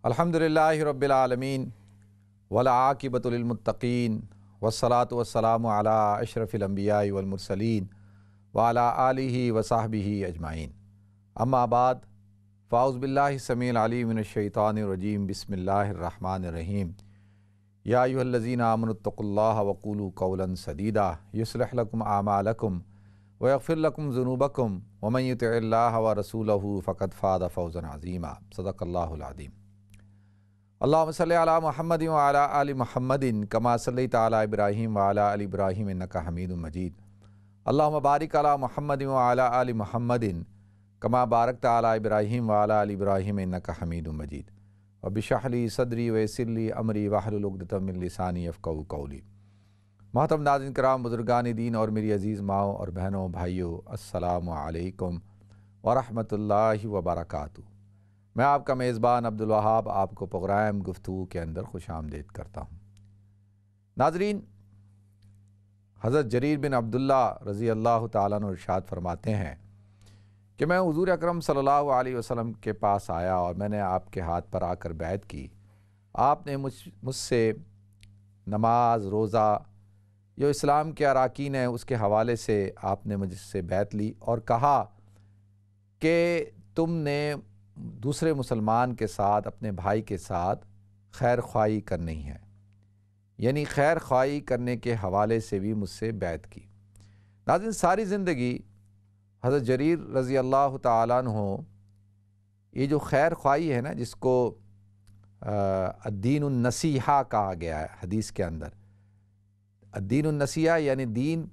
الحمدللہ رب العالمین والعاقبۃ للمتقین والصلاۃ والسلام علی اشرف الانبیاء والمرسلین وعلی آلہ وصحبہ اجمعین، اما بعد فاعوذ باللہ السمیع العلیم من الشیطان الرجیم، بسم اللہ الرحمن الرحیم۔ یا ایھا الذین آمنوا اتقوا اللہ وقولوا قولا سدیدا یصلح لکم اعمالکم ویغفر لکم ذنوبکم ومن یطع اللہ ورسولہ فقد فاز فوزا عظیما، صدق اللہ العظیم۔ اللہم صلی علی محمد وعلی آل محمد کما صلیت علی ابراہیم وعلی آل ابراہیم انک حمید مجید۔ اللہم بارک علی محمد وعلی آل محمد کما بارکت علی ابراہیم وعلی آل ابراہیم انک حمید مجید۔ رب اشرح لی صدری ویسر لی امری واحلل عقدۃ من لسانی یفقہوا قولی۔ محترم ناظرین کرام، بزرگان دین اور میری عزیز ماؤں اور بہنوں بھائیوں، السلام علیکم ورحمۃ اللہ وبرکاتہ۔ میں آپ کا میزبان عبدالوہاب آپ کو پروگرام گفتگو کے اندر خوش آمدید کرتا ہوں۔ ناظرین، حضرت جریر بن عبداللہ رضی اللہ تعالیٰ عنہ ارشاد فرماتے ہیں کہ میں حضور اکرم صلی اللہ علیہ وسلم کے پاس آیا اور میں نے آپ کے ہاتھ پر آ کر بیعت کی۔ آپ نے مجھ سے نماز، روزہ، جو اسلام کے اراکین ہیں اس کے حوالے سے آپ نے مجھ سے بیعت لی اور کہا کہ تم نے دوسرے مسلمان کے ساتھ، اپنے بھائی کے ساتھ خیر خواہی کرنی ہے، یعنی خیر خواہی کرنے کے حوالے سے بھی مجھ سے بیعت کی۔ ناظرین، ساری زندگی حضرت جریر رضی اللہ تعالیٰ عنہ یہ جو خیر خواہی ہے نا، جس کو الدین النصیحہ کہا گیا ہے حدیث کے اندر، الدین النصیحہ یعنی دین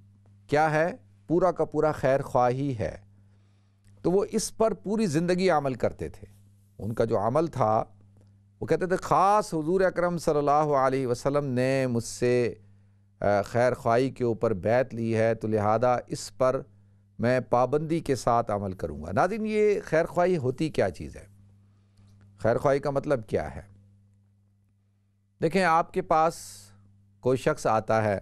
کیا ہے؟ پورا کا پورا خیر خواہی ہے۔ تو وہ اس پر پوری زندگی عمل کرتے تھے۔ ان کا جو عمل تھا وہ کہتے تھے خاص حضور اکرم صلی اللہ علیہ وسلم نے مجھ سے خیر خواہی کے اوپر بیعت لی ہے، تو لہذا اس پر میں پابندی کے ساتھ عمل کروں گا۔ ناظرین، یہ خیر خواہی ہوتی کیا چیز ہے؟ خیر خواہی کا مطلب کیا ہے؟ دیکھیں، آپ کے پاس کوئی شخص آتا ہے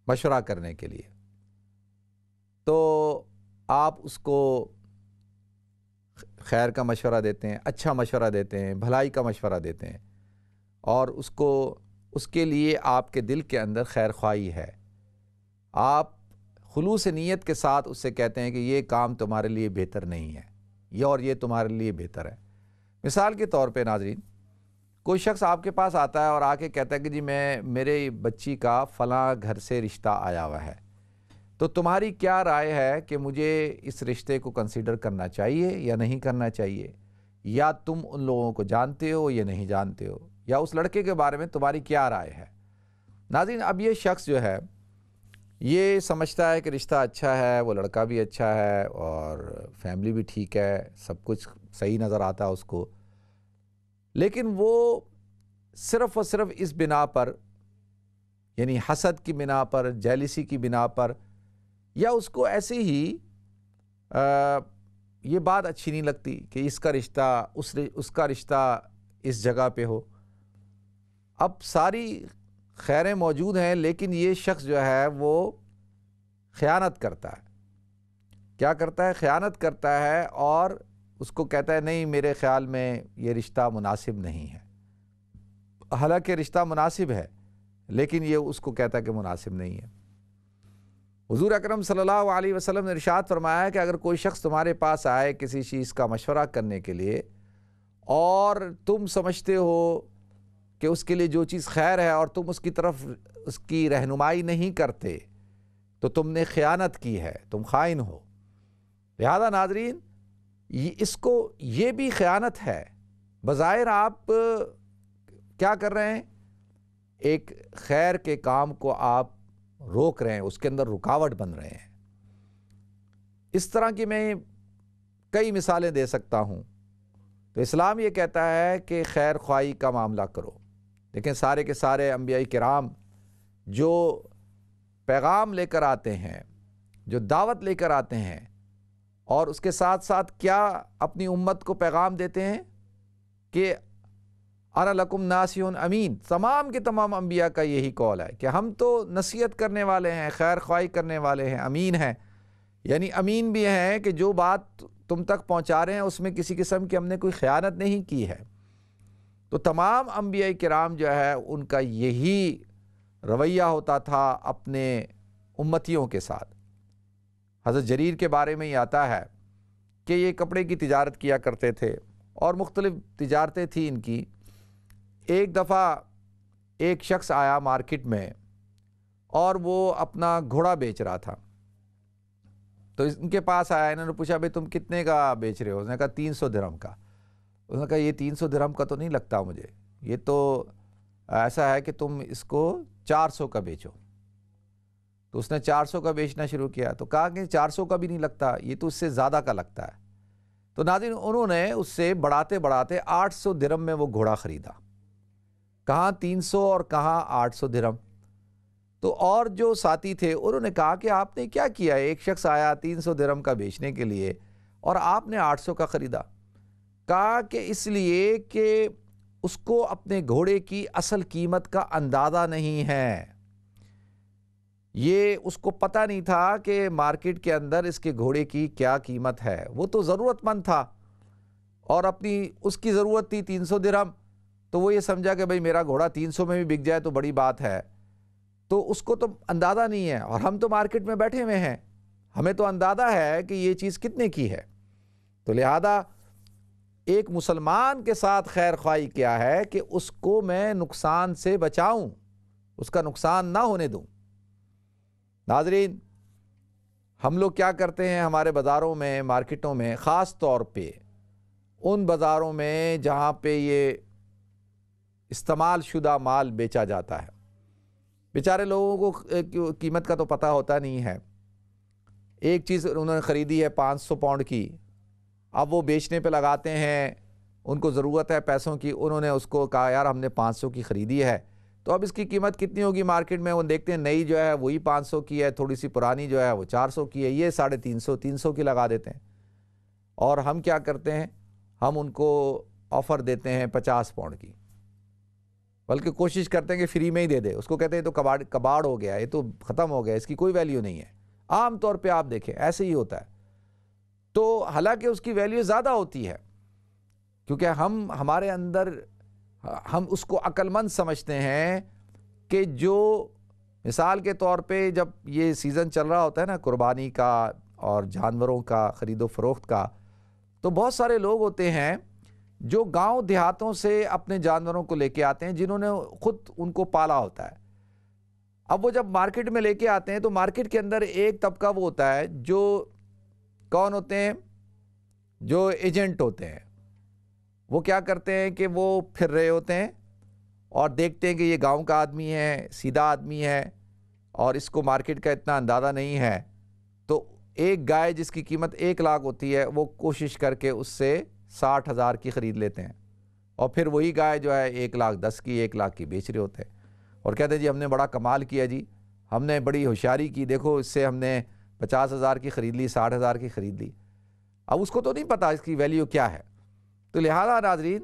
مشورہ کرنے کے لیے، تو آپ اس کو خیر کا مشورہ دیتے ہیں، اچھا مشورہ دیتے ہیں، بھلائی کا مشورہ دیتے ہیں، اور اس کے لیے آپ کے دل کے اندر خیر خواہی ہے۔ آپ خلوص نیت کے ساتھ اس سے کہتے ہیں کہ یہ کام تمہارے لیے بہتر نہیں ہے، یہ تمہارے لیے بہتر ہے۔ مثال کے طور پہ ناظرین، کوئی شخص آپ کے پاس آتا ہے اور آ کے کہتا ہے کہ جی میرے بچی کا فلاں گھر سے رشتہ آیا ہوا ہے، تو تمہاری کیا رائے ہے کہ مجھے اس رشتے کو کنسیڈر کرنا چاہیے یا نہیں کرنا چاہیے؟ یا تم ان لوگوں کو جانتے ہو یا نہیں جانتے ہو؟ یا اس لڑکے کے بارے میں تمہاری کیا رائے ہے؟ ناظرین، اب یہ شخص جو ہے یہ سمجھتا ہے کہ رشتہ اچھا ہے، وہ لڑکا بھی اچھا ہے اور فیملی بھی ٹھیک ہے، سب کچھ صحیح نظر آتا ہے اس کو، لیکن وہ صرف اور صرف اس بنا پر، یعنی حسد کی بنا پر، جیلسی کی بنا پر، یا اس کو ایسے ہی یہ بات اچھی نہیں لگتی کہ اس کا رشتہ اس کا رشتہ اس جگہ پہ ہو۔ اب ساری خیریں موجود ہیں، لیکن یہ شخص جو ہے وہ خیانت کرتا ہے۔ کیا کرتا ہے؟ خیانت کرتا ہے اور اس کو کہتا ہے نہیں، میرے خیال میں یہ رشتہ مناسب نہیں ہے، حالانکہ رشتہ مناسب ہے، لیکن یہ اس کو کہتا ہے کہ مناسب نہیں ہے۔ حضور اکرم صلی اللہ علیہ وسلم نے ارشاد فرمایا ہے کہ اگر کوئی شخص تمہارے پاس آئے کسی چیز کا مشورہ کرنے کے لیے اور تم سمجھتے ہو کہ اس کے لیے جو چیز خیر ہے اور تم اس کی طرف اس کی رہنمائی نہیں کرتے، تو تم نے خیانت کی ہے، تم خائن ہو۔ لہذا ناظرین، اس کو یہ بھی خیانت ہے۔ بظاہر آپ کیا کر رہے ہیں؟ ایک خیر کے کام کو آپ روک رہے ہیں، اس کے اندر رکاوٹ بن رہے ہیں۔ اس طرح کی میں کئی مثالیں دے سکتا ہوں۔ تو اسلام یہ کہتا ہے کہ خیر خواہی کا معاملہ کرو۔ لیکن سارے کے سارے انبیاء کرام جو پیغام لے کر آتے ہیں، جو دعوت لے کر آتے ہیں، اور اس کے ساتھ ساتھ کیا اپنی امت کو پیغام دیتے ہیں کہ انا لکم ناصح امین۔ تمام کے تمام انبیاء کا یہی قول ہے کہ ہم تو نصیحت کرنے والے ہیں، خیر خواہی کرنے والے ہیں، امین ہیں۔ یعنی امین بھی ہیں کہ جو بات تم تک پہنچا رہے ہیں اس میں کسی قسم کی ہم نے کوئی خیانت نہیں کی ہے۔ تو تمام انبیاء کرام جو ہے ان کا یہی رویہ ہوتا تھا اپنے امتیوں کے ساتھ۔ حضرت جریر کے بارے میں یہ آتا ہے کہ یہ کپڑے کی تجارت کیا کرتے تھے اور مختلف تجارتیں تھیں ان کی۔ ایک دفعہ ایک شخص آیا مارکیٹ میں اور وہ اپنا گھوڑا بیچ رہا تھا، تو ان کے پاس آیا، انہوں نے پوچھا بھئی تم کتنے کا بیچ رہے ہو؟ اس نے کہا 300 درہم کا۔ اس نے کہا یہ 300 درہم کا تو نہیں لگتا مجھے، یہ تو ایسا ہے کہ تم اس کو 400 کا بیچو۔ تو اس نے 400 کا بیچنا شروع کیا، تو کہا کہ 400 کا بھی نہیں لگتا، یہ تو اس سے زیادہ کا لگتا ہے۔ تو ناظرین انہوں نے اس سے بڑھاتے بڑھاتے 800 درہم میں وہ گھوڑا خریدا، کہاں 300 اور کہاں 800 درہم۔ تو اور جو ساتھی تھے انہوں نے کہا کہ آپ نے کیا کیا ہے، ایک شخص آیا 300 درہم کا بیچنے کے لیے اور آپ نے 800 کا خریدا۔ کہا کہ اس لیے کہ اس کو اپنے گھوڑے کی اصل قیمت کا اندازہ نہیں ہے، یہ اس کو پتہ نہیں تھا کہ مارکیٹ کے اندر اس کے گھوڑے کی کیا قیمت ہے۔ وہ تو ضرورت مند تھا اور اپنی اس کی ضرورت تھی 300 درہم، تو وہ یہ سمجھا کہ بھئی میرا گھوڑا 300 میں بھی بک جائے تو بڑی بات ہے۔ تو اس کو تو اندازہ نہیں ہے، اور ہم تو مارکیٹ میں بیٹھے ہوئے ہیں، ہمیں تو اندازہ ہے کہ یہ چیز کتنے کی ہے۔ تو لہذا ایک مسلمان کے ساتھ خیر خواہی کیا ہے کہ اس کو میں نقصان سے بچاؤں، اس کا نقصان نہ ہونے دوں۔ ناظرین ہم لوگ کیا کرتے ہیں ہمارے بازاروں میں، مارکیٹوں میں، خاص طور پہ ان بازاروں میں جہاں پہ یہ استعمال شدہ مال بیچا جاتا ہے، بیچارے لوگوں کو قیمت کا تو پتہ ہوتا نہیں ہے۔ ایک چیز انہوں نے خریدی ہے 500 پاؤنڈ کی، اب وہ بیچنے پہ لگاتے ہیں، ان کو ضرورت ہے پیسوں کی، انہوں نے اس کو کہا یار ہم نے 500 کی خریدی ہے، تو اب اس کی قیمت کتنی ہوگی مارکیٹ میں؟ وہ دیکھتے ہیں نئی جو ہے وہی 500 کی ہے، تھوڑی سی پرانی جو ہے وہ 400 کی ہے، یہ 350 300 کی لگا دیتے ہیں۔ اور ہم کیا کرتے ہیں، ہم ان کو آفر دیتے ہیں 50 پاؤنڈ کی، بلکہ کوشش کرتے ہیں کہ فری میں ہی دے دے۔ اس کو کہتے ہیں تو کباڑ ہو گیا، یہ تو ختم ہو گیا، اس کی کوئی ویلیو نہیں ہے۔ عام طور پہ آپ دیکھیں ایسے ہی ہوتا ہے، تو حالانکہ اس کی ویلیو زیادہ ہوتی ہے، کیونکہ ہمارے اندر ہم اس کو عقل مند سمجھتے ہیں کہ جو مثال کے طور پہ جب یہ سیزن چل رہا ہوتا ہے نا قربانی کا اور جانوروں کا خرید و فروخت کا، تو بہت سارے لوگ ہوتے ہیں جو گاؤں دیہاتوں سے اپنے جانوروں کو لے کے آتے ہیں، جنہوں نے خود ان کو پالا ہوتا ہے۔ اب وہ جب مارکیٹ میں لے کے آتے ہیں تو مارکیٹ کے اندر ایک طبقہ وہ ہوتا ہے جو کون ہوتے ہیں، جو ایجنٹ ہوتے ہیں۔ وہ کیا کرتے ہیں کہ وہ پھر رہے ہوتے ہیں اور دیکھتے ہیں کہ یہ گاؤں کا آدمی ہے، سیدھا آدمی ہے اور اس کو مارکیٹ کا اتنا اندازہ نہیں ہے، تو ایک گائے جس کی قیمت 1 لاکھ ہوتی ہے وہ کوشش کر کے اس سے 60,000 کی خرید لیتے ہیں، اور پھر وہی گائے جو ہے 1,10,000 کی 1 لاکھ کی بیچ رہے ہوتے ہیں، اور کہتے ہیں جی ہم نے بڑا کمال کیا، جی ہم نے بڑی ہوشیاری کی، دیکھو اس سے ہم نے 50,000 کی خرید لی، 60,000 کی خرید لی۔ اب اس کو تو نہیں پتا اس کی ویلیو کیا ہے۔ تو لہذا ناظرین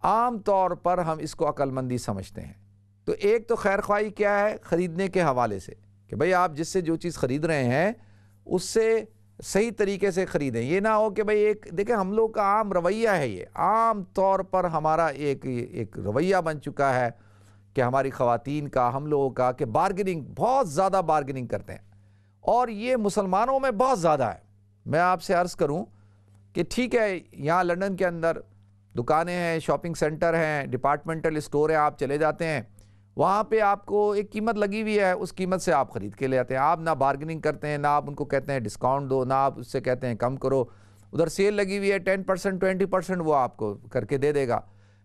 عام طور پر ہم اس کو عقل مندی سمجھتے ہیں۔ تو ایک تو خیر خواہی کیا ہے خریدنے کے حوالے سے، کہ بھئی آپ جس سے جو چیز خرید رہے ہیں اس سے صحیح طریقے سے خریدیں۔ یہ نہ ہو کہ بھئی ایک دیکھیں ہم لوگ کا عام رویہ ہے، یہ عام طور پر ہمارا ایک رویہ بن چکا ہے کہ ہماری خواتین کا، ہم لوگوں کا، کہ بارگننگ، بہت زیادہ بارگننگ کرتے ہیں، اور یہ مسلمانوں میں بہت زیادہ ہے۔ میں آپ سے عرض کروں کہ ٹھیک ہے یہاں لندن کے اندر دکانیں ہیں، شاپنگ سینٹر ہیں، ڈپارٹمنٹل اسٹور ہیں، آپ چلے جاتے ہیں، وہاں پہ آپ کو ایک قیمت لگی ہوئی ہے، اس قیمت سے آپ خرید کے لے آتے ہیں۔ آپ نہ بارگننگ کرتے ہیں، نہ آپ ان کو کہتے ہیں ڈسکاؤنٹ دو، نہ آپ اس سے کہتے ہیں کم کرو۔ ادھر سیل لگی ہوئی ہے 10% 20%، وہ آپ کو کر کے دے دے گا۔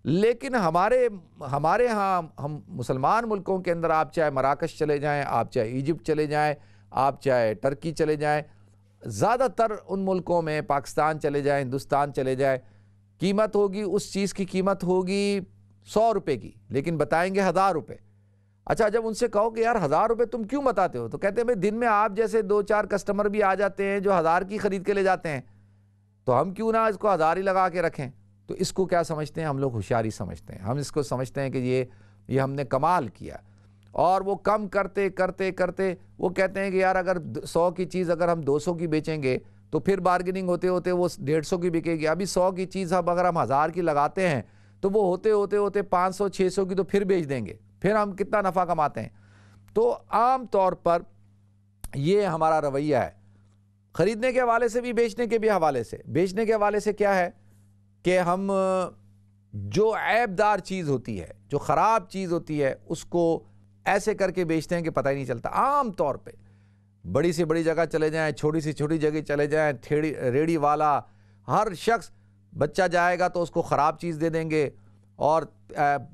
لیکن ہمارے ہاں، ہم مسلمان ملکوں کے اندر، آپ چاہے مراکش چلے جائیں، آپ چاہے ایجپٹ چلے جائیں، آپ چاہے ٹرکی چلے جائیں، زیادہ تر ان ملکوں میں، پاکستان چلے جائیں، ہندوستان چلے جائیں، قیمت ہوگی، اس چیز کی قیمت ہوگی 100 روپے کی، لیکن بتائیں گے 1000 روپے۔ اچھا جب ان سے کہو کہ یار 1000 روپے تم کیوں بتاتے ہو، تو کہتے ہیں بھئی دن میں آپ جیسے 2-4 کسٹمر بھی آ جاتے ہیں جو 1000 کی خرید کے لے جاتے ہیں، تو ہم کیوں نہ اس کو 1000 ہی لگا کے رکھیں۔ تو اس کو کیا سمجھتے ہیں ہم لوگ؟ ہوشیاری سمجھتے ہیں۔ ہم اس کو سمجھتے ہیں کہ یہ ہم نے کمال کیا، اور وہ کم کرتے کرتے کرتے وہ کہتے ہیں کہ یار اگر 100 کی چیز اگر ہم 200 کی بیچیں گے تو پھر بارگننگ ہوتے ہوتے وہ 150 کی بکے گی۔ ابھی 100 کی چیز اب اگر ہم 1000 کی لگاتے ہیں تو وہ ہوتے ہوتے ہوتے 500-600 کی تو پھر بیچ دیں گے، پھر ہم کتنا نفع کماتے ہیں۔ تو عام طور پر یہ ہمارا رویہ ہے، خریدنے کے حوالے سے بھی، بیچنے کے بھی حوالے سے۔ بیچنے کے حوالے سے کیا ہے کہ ہم جو عیب دار چیز ہوتی ہے، جو خراب چیز ہوتی ہے، اس کو ایسے کر کے بیچتے ہیں کہ پتہ ہی نہیں چلتا۔ عام طور پہ بڑی سے بڑی جگہ چلے جائیں، چھوٹی سے چھوٹی جگہ چلے جائیں، ریڑھی والا، ہر شخص، بچہ جائے گا تو اس کو خراب چیز دے دیں گے، اور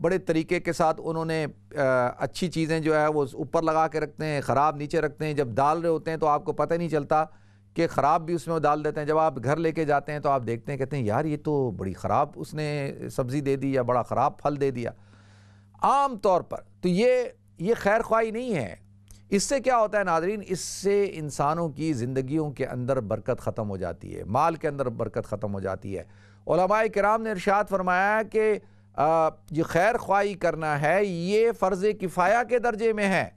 بڑے طریقے کے ساتھ انہوں نے اچھی چیزیں جو ہے وہ اوپر لگا کے رکھتے ہیں، خراب نیچے رکھتے ہیں۔ جب ڈال رہے ہوتے ہیں تو آپ کو پتہ نہیں چلتا کہ خراب بھی اس میں وہ ڈال دیتے ہیں۔ جب آپ گھر لے کے جاتے ہیں تو آپ دیکھتے ہیں، کہتے ہیں یار یہ تو بڑی خراب اس نے سبزی دے دی، یا بڑا خراب پھل دے دیا۔ عام طور پر تو یہ خیر خواہی نہیں ہے۔ اس سے کیا ہوتا ہے ناظرین، اس سے انسانوں کی زندگیوں کے اندر برکت ختم ہو جاتی ہے، مال کے اندر برکت ختم ہو جاتی ہے۔ علماء کرام نے ارشاد فرمایا کہ یہ خیر خواہی کرنا ہے، یہ فرض کفایہ کے درجے میں ہے،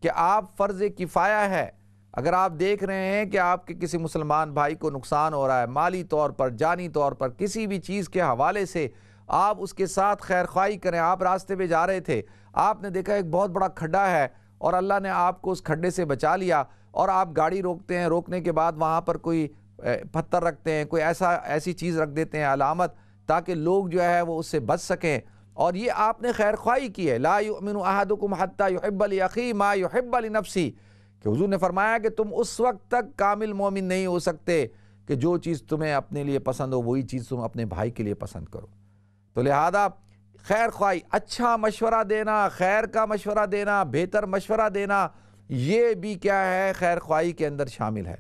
کہ آپ فرض کفایہ ہے۔ اگر آپ دیکھ رہے ہیں کہ آپ کے کسی مسلمان بھائی کو نقصان ہو رہا ہے، مالی طور پر، جانی طور پر، کسی بھی چیز کے حوالے سے، آپ اس کے ساتھ خیر خواہی کریں۔ آپ راستے پہ جا رہے تھے، آپ نے دیکھا ایک بہت بڑا کھڈا ہے اور اللہ نے آپ کو اس کھڈے سے بچا لیا، اور آپ گاڑی روکتے ہیں، روکنے کے بعد وہاں پر کوئی پتھر رکھتے ہیں، کوئی ایسی چیز رکھ دیتے ہیں علامت، تاکہ لوگ جو ہے وہ اس سے بچ سکیں، اور یہ آپ نے خیر خواہی کی ہے۔ لا یؤمن احدکم حتی یحب لاخیہ ما یحب لنفسہ، کہ حضور نے فرمایا کہ تم اس وقت تک کامل مومن نہیں ہو سکتے کہ جو چیز تمہیں اپنے لیے پسند ہو وہی چیز تم اپنے بھائی کے لیے پسند کرو۔ تو لہذا خیر خواہی، اچھا مشورہ دینا، خیر کا مشورہ دینا، بہتر مشورہ دینا، یہ بھی کیا ہے، خیر خواہی کے اندر شامل ہے۔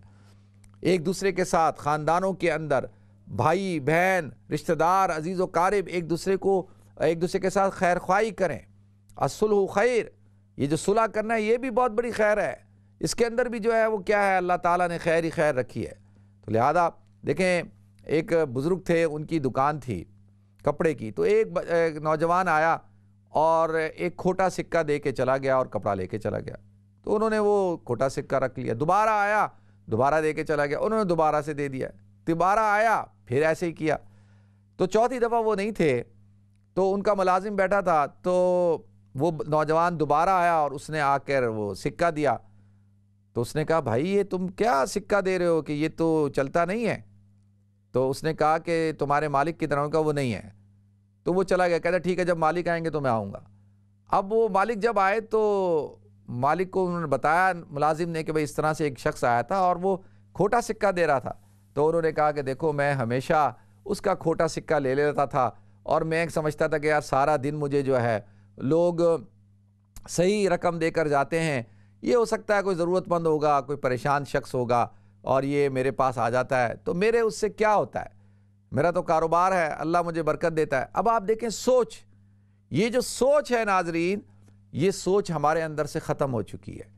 ایک دوسرے کے ساتھ، خاندانوں کے اندر، بھائی بہن، رشتہ دار، عزیز و قارب، ایک دوسرے کے ساتھ خیر خواہی کریں۔ الصلح خیر، یہ جو صلح کرنا ہے یہ بھی بہت بڑی خیر ہے، اس کے اندر بھی جو ہے وہ کیا ہے، اللہ تعالیٰ نے خیر ہی خیر رکھی ہے۔ تو لہذا دیکھیں، ایک بزرگ تھے، ان کی دکان تھی کپڑے کی، تو ایک نوجوان آیا اور ایک کھوٹا سکہ دے کے چلا گیا اور کپڑا لے کے چلا گیا۔ تو انہوں نے وہ کھوٹا سکہ رکھ لیا، دوبارہ آیا، دوبارہ دے کے چلا گیا، انہوں نے دوبارہ سے دے دیا، دوبارہ آیا، پھر ایسے ہی کیا۔ تو چوتھی دفعہ وہ نہیں تھے، تو ان کا ملازم بیٹھا تھا، تو وہ نوجوان دوبارہ آیا اور اس نے آ کر وہ سکہ دیا۔ تو اس نے کہا بھائی یہ تم کیا سکہ دے رہے ہو کہ یہ تو چلتا نہیں ہے؟ تو اس نے کہا کہ تمہارے مالک کی طرح کا وہ نہیں ہے۔ تو وہ چلا گیا، کہتا ٹھیک ہے جب مالک آئیں گے تو میں آؤں گا۔ اب وہ مالک جب آئے تو مالک کو انہوں نے بتایا ملازم نے کہ بھائی اس طرح سے ایک شخص آیا تھا اور وہ کھوٹا سکہ دے رہا تھا۔ تو انہوں نے کہا کہ دیکھو میں ہمیشہ اس کا کھوٹا سکہ لے لیتا تھا، اور میں سمجھتا تھا کہ یار سارا دن مجھے جو ہے لوگ صحیح رقم دے کر جاتے ہیں، یہ ہو سکتا ہے کوئی ضرورت مند ہوگا، کوئی پریشان شخص ہوگا اور یہ میرے پاس آ جاتا ہے، تو میرے اس سے کیا ہوتا ہے، میرا تو کاروبار ہے، اللہ مجھے برکت دیتا ہے۔ اب آپ دیکھیں سوچ، یہ جو سوچ ہے ناظرین، یہ سوچ ہمارے اندر سے ختم ہو چکی ہے۔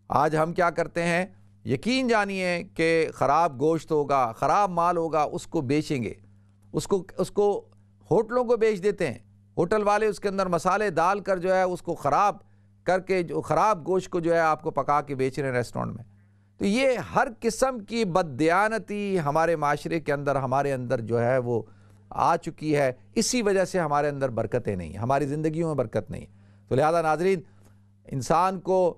آج ہم کیا کرتے ہیں، یقین جانیے کہ خراب گوشت ہوگا، خراب مال ہوگا، اس کو بیچیں گے، اس کو ہوٹلوں کو بیچ دیتے ہیں، ہوٹل والے اس کے اندر مسالے ڈال کر جو ہے اس کو خراب کر کے، جو خراب گوشت کو جو ہے آپ کو پکا کے بیچ رہے ہیں ریسٹورنٹ میں۔ تو یہ ہر قسم کی بددیانتی ہمارے معاشرے کے اندر، ہمارے اندر جو ہے وہ آ چکی ہے، اسی وجہ سے ہمارے اندر برکتیں نہیں، ہماری زندگیوں میں برکت نہیں۔ تو لہذا ناظرین، انسان کو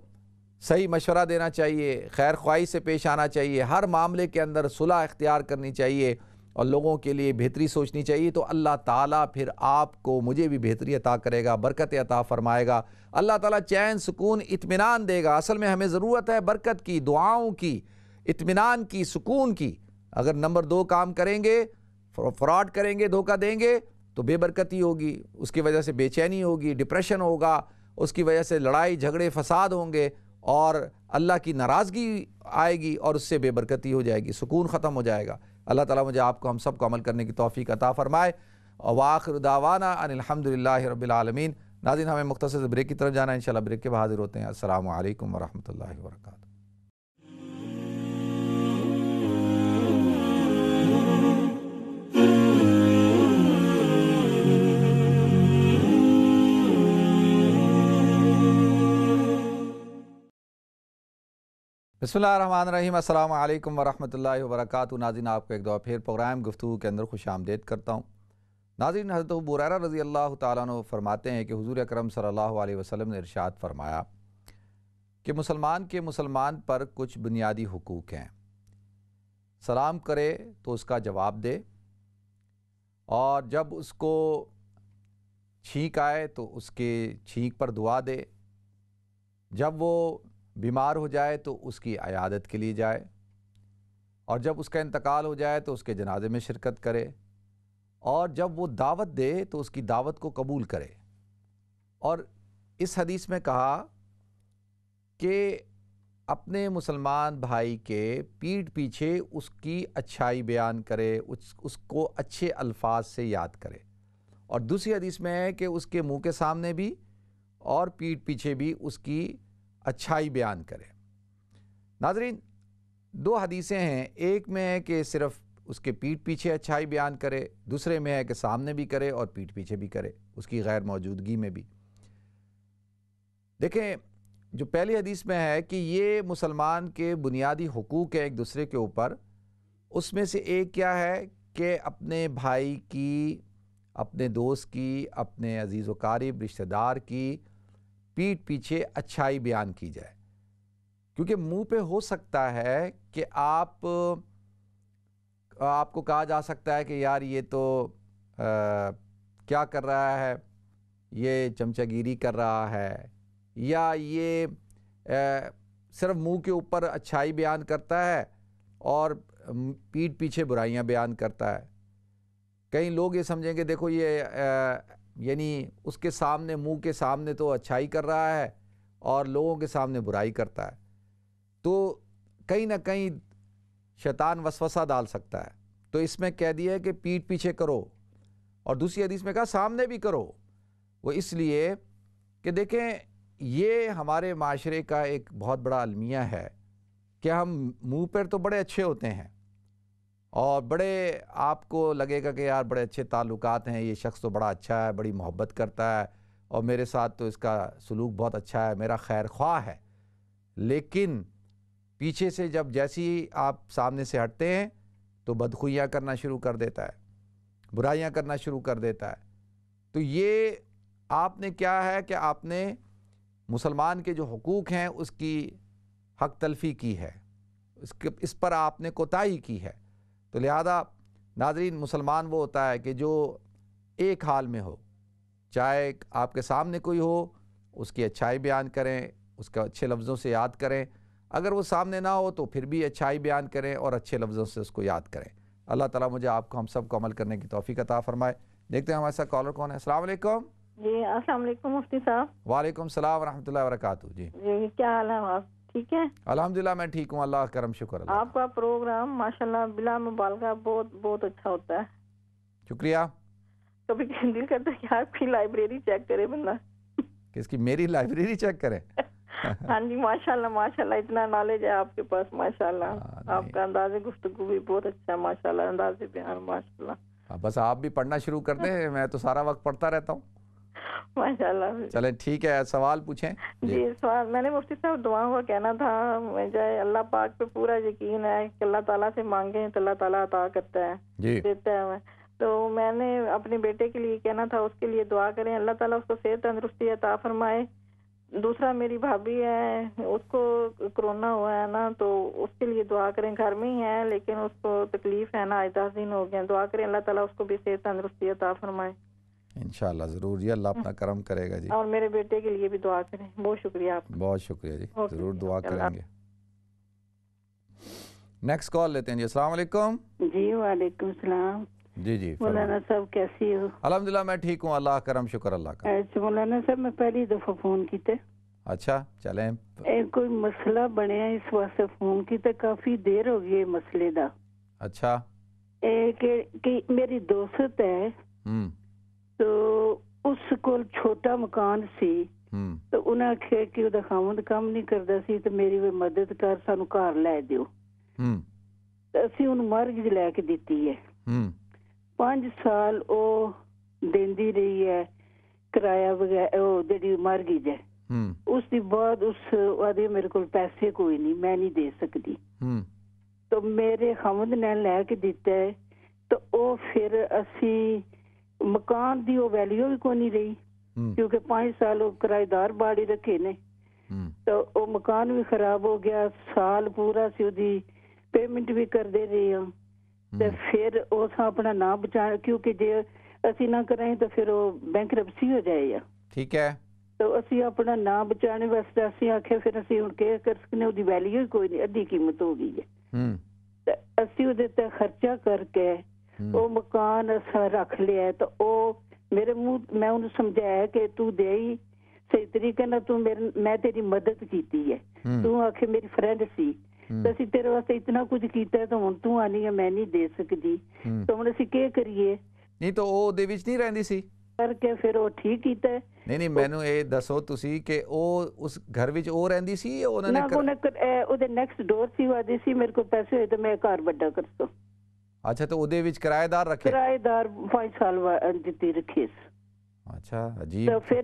صحیح مشورہ دینا چاہیے، خیر خواہی سے پیش آنا چاہیے، ہر معاملے کے اندر صلح اختیار کرنی چاہیے اور لوگوں کے لیے بہتری سوچنی چاہیے، تو اللہ تعالیٰ پھر آپ کو، مجھے بھی بہتری عطا کرے گا، برکت عطا فرمائے گا، اللہ تعالیٰ چین، سکون، اطمینان دے گا۔ اصل میں ہمیں ضرورت ہے برکت کی، دعاؤں کی، اطمینان کی، سکون کی۔ اگر نمبر 2 کام کریں گے، فراڈ کریں گے، دھوکہ دیں گے، تو بے برکتی ہوگی، اس کی وجہ سے بے چینی ہوگی، ڈپریشن ہوگا، اس کی وجہ سے لڑائی جھگڑے فساد ہوں گے، اور اللہ کی ناراضگی آئے گی، اور اس سے بے برکتی ہو جائے گی، سکون ختم ہو جائے گا۔ اللہ تعالیٰ مجھے آپ کو، ہم سب کو عمل کرنے کی توفیق عطا فرمائے۔ وآخر دعوانا ان الحمدللہ رب العالمین۔ ناظرین، ہمیں مختصر بریک کی طرف جانا ہے، انشاءاللہ بریک کے بعد حاضر ہوتے ہیں۔ السلام علیکم ورحمۃ اللہ وبرکاتہ۔ بسم اللہ الرحمن الرحیم۔ السلام علیکم ورحمۃ اللہ وبرکاتہ۔ ناظرین، آپ کو ایک دفعہ پھر پروگرام گفتگو کے اندر خوش آمدید کرتا ہوں۔ ناظرین، حضرت ابو ہریرہ رضی اللہ تعالیٰ عنہ فرماتے ہیں کہ حضور اکرم صلی اللہ علیہ وسلم نے ارشاد فرمایا کہ مسلمان پر کچھ بنیادی حقوق ہیں۔ سلام کرے تو اس کا جواب دے، اور جب اس کو چھینک آئے تو اس کے چھینک پر دعا دے، جب وہ بیمار ہو جائے تو اس کی عیادت کے لیے جائے، اور جب اس کا انتقال ہو جائے تو اس کے جنازے میں شرکت کرے، اور جب وہ دعوت دے تو اس کی دعوت کو قبول کرے۔ اور اس حدیث میں کہا کہ اپنے مسلمان بھائی کے پیٹھ پیچھے اس کی اچھائی بیان کرے، اس کو اچھے الفاظ سے یاد کرے، اور دوسری حدیث میں ہے کہ اس کے منہ کے سامنے بھی اور پیٹھ پیچھے بھی اس کی اچھائی بیان کرے۔ ناظرین، دو حدیثیں ہیں، ایک میں ہے کہ صرف اس کے پیٹھ پیچھے اچھائی بیان کرے، دوسرے میں ہے کہ سامنے بھی کرے اور پیٹھ پیچھے بھی کرے، اس کی غیر موجودگی میں بھی۔ دیکھیں، جو پہلی حدیث میں ہے کہ یہ مسلمان کے بنیادی حقوق ہیں ایک دوسرے کے اوپر، اس میں سے ایک کیا ہے کہ اپنے بھائی کی، اپنے دوست کی، اپنے عزیز و قارب رشتہ دار کی پیٹھ پیچھے اچھائی بیان کی جائے، کیونکہ منہ پہ ہو سکتا ہے کہ آپ کو کہا جا سکتا ہے کہ یار یہ تو کیا کر رہا ہے، یہ چمچہ گیری کر رہا ہے، یا یہ صرف منہ کے اوپر اچھائی بیان کرتا ہے اور پیٹھ پیچھے برائیاں بیان کرتا ہے۔ کئی لوگ یہ سمجھیں کہ دیکھو یہ یعنی اس کے سامنے، منہ کے سامنے تو اچھائی کر رہا ہے اور لوگوں کے سامنے برائی کرتا ہے، تو کہیں نہ کہیں شیطان وسوسہ ڈال سکتا ہے۔ تو اس میں کہہ دیا ہے کہ پیٹھ پیچھے کرو، اور دوسری حدیث میں کہا سامنے بھی کرو۔ وہ اس لیے کہ دیکھیں، یہ ہمارے معاشرے کا ایک بہت بڑا المیہ ہے کہ ہم منہ پر تو بڑے اچھے ہوتے ہیں اور بڑے آپ کو لگے گا کہ یار بڑے اچھے تعلقات ہیں، یہ شخص تو بڑا اچھا ہے، بڑی محبت کرتا ہے اور میرے ساتھ تو اس کا سلوک بہت اچھا ہے، میرا خیر خواہ ہے، لیکن پیچھے سے جب جیسی آپ سامنے سے ہٹتے ہیں تو بدخوئیاں کرنا شروع کر دیتا ہے، برائیاں کرنا شروع کر دیتا ہے۔ تو یہ آپ نے کیا ہے کہ آپ نے مسلمان کے جو حقوق ہیں اس کی حق تلفی کی ہے، اس پر آپ نے کوتاہی کی ہے۔ تو لہذا ناظرین، مسلمان وہ ہوتا ہے کہ جو ایک حال میں ہو، چاہے آپ کے سامنے کوئی ہو اس کی اچھائی بیان کریں، اس کا اچھے لفظوں سے یاد کریں، اگر وہ سامنے نہ ہو تو پھر بھی اچھائی بیان کریں اور اچھے لفظوں سے اس کو یاد کریں۔ اللہ تعالیٰ مجھے آپ کو، ہم سب کو عمل کرنے کی توفیق عطا فرمائے۔ دیکھتے ہیں ہمارے ساتھ کالر کون ہے۔ السلام علیکم۔ جی السلام علیکم مفتی صاحب۔ وعلیکم السلام ورحمۃ اللہ وبرکاتہ۔ جی کیا حال ہے آپ؟ ٹھیک ہے الحمدللہ، میں ٹھیک ہوں، اللہ کرم شکر اللہ۔ آپ کا پروگرام ماشاءاللہ بلا مبالغہ بہت بہت اچھا ہوتا ہے۔ شکریہ۔ کبھی دل کرتا ہے کہ آپ کی لائبریری چیک کرے بندہ۔ کس کی؟ میری لائبریری چیک کریں؟ ہاں جی، ماشاءاللہ ماشاءاللہ، اتنا نالج ہے آپ کے پاس ماشاءاللہ۔ آپ کا انداز گفتگو بھی بہت اچھا ہے ماشاءاللہ، انداز بیان ماشاءاللہ۔ بس آپ بھی پڑھنا شروع کر دیں، میں تو سارا وقت پڑھتا رہتا ہوں۔ ماشاءاللہ۔ چلیں ٹھیک ہے، سوال پوچھیں۔ جی سوال میں نے مفتی صاحب دعاؤں کا کہنا تھا، مجھے اللہ پاک پہ پورا یقین ہے کہ اللہ تعالیٰ سے مانگیں تو اللہ تعالیٰ عطا کرتا ہے، جی دیتا ہے۔ تو میں نے اپنے بیٹے کے لیے کہنا تھا، اس کے لیے دعا کریں، اللہ تعالیٰ اس کو صحت تندرستی عطا فرمائے۔ دوسرا میری بھابھی ہے، اس کو کرونا ہوا ہے نا، تو اس کے لیے دعا کریں، گھر میں ہی ہے لیکن اس کو تکلیف ہے نا، 10 دن ہو گئے، دعا کریں اللہ تعالیٰ اس کو بھی صحت تندرستی عطا فرمائے۔ انشاءاللہ ضرور جی، اللہ اپنا کرم کرے گا جی۔ اور میرے بیٹے کے لیے بھی دعا کریں۔ بہت شکریہ آپ کا۔ بہت شکریہ جی، ضرور دعا کریں گے۔ نیکسٹ کال لیتے ہیں جی۔ السلام علیکم۔ جی وعلیکم السلام۔ جی جی مولانا صاحب کیسی ہو؟ الحمدللہ میں ٹھیک ہوں، اللہ کرم شکر اللہ کا۔ اچھا مولانا صاحب، میں پہلی دفعہ فون کیتے۔ اچھا چلیں۔ کوئی مسئلہ بنیا اس واسطے فون کیتے، کافی دیر ہو گئی مسئلے دا۔ اچھا۔ کہ میری دوست ہے، تو اس کو چھوٹا مکان سی، تو انہیں آخیا کہ وہ خامد کام نہیں کرتا سی، تو میری وہ مدد کر، سانو گھر لے دیو۔ اسی انہوں مرگج لے کے دیتی ہے، 5 سال او دیندی رہی ہے کرایہ وغیرہ، جڑی مرگج ہے۔ اس دی بعد اس آدھی میرے کو پیسے کوئی نہیں، میں نہیں دے سکتی، تو میرے خامد نے لے کے دیتا ہے۔ تو او پھر اسی مکان دی وہ ویلیو بھی کوئی نہیں رہی کیونکہ 5 سال وہ کرایہ دار باڑی رکھے نے تو وہ مکان بھی خراب ہو گیا. سال پورا سی وہ پیمنٹ بھی کر دے رہی ہوں تے پھر اس اپنا نام بچا کیونکہ جے اسی نہ کریں تو پھر وہ بینکرپسی ہو جائے گا. ٹھیک ہے. تو اسی اپنا نام بچانے واسطے اسی آکھے پھر اسی ہن کہ کر سکنے وہ ویلیو کوئی نہیں ادھی قیمت ہو گئی ہے تے اسی وہ تے خرچہ کر کے وہ مکان اسا رکھ لیا ہے. تو وہ میرے منہ میں انہوں سمجھایا کہ تو دے ہی صحیح طریقے نہ تو میں تیری مدد کیتی ہے تو آکھے میری فرینڈ سی تو اسی تیرے واسطے اتنا کچھ کیتا ہے تو ہن تو آنی ہے میں نہیں دے سکتی تو ہن اسی کی کریے. نہیں تو ਉਹ ਉਹਦੇ ਵਿੱਚ ਨਹੀਂ ਰਹਿੰਦੀ ਸੀ کر کے پھر وہ ٹھیک کیتا ہے. نہیں ਮੈਨੂੰ ਇਹ ਦੱਸੋ ਤੁਸੀਂ ਕਿ ਉਹ ਉਸ ਘਰ ਵਿੱਚ ਉਹ ਰਹਿੰਦੀ ਸੀ ਉਹਨਾਂ ਨੇ ਉਹਦੇ ਨੈਕਸਟ ਡੋਰ ਸੀ ਵਾਦੀ ਸੀ ਮੇਰੇ ਕੋਲ ਪੈਸੇ ਹੋਏ ਤਾਂ ਮੈਂ ਘਰ ਵੱਡਾ ਕਰ ਸੋ. ਅੱਛਾ ਤੇ ਉਹਦੇ ਵਿੱਚ ਕਿਰਾਏਦਾਰ ਰੱਖੇ ਕਿਰਾਏਦਾਰ 5 ਸਾਲ ਦਿੱਤੀ ਰੱਖੀ ਸੀ. ਅੱਛਾ ਅਜੀਬ. ਤਾਂ ਫਿਰ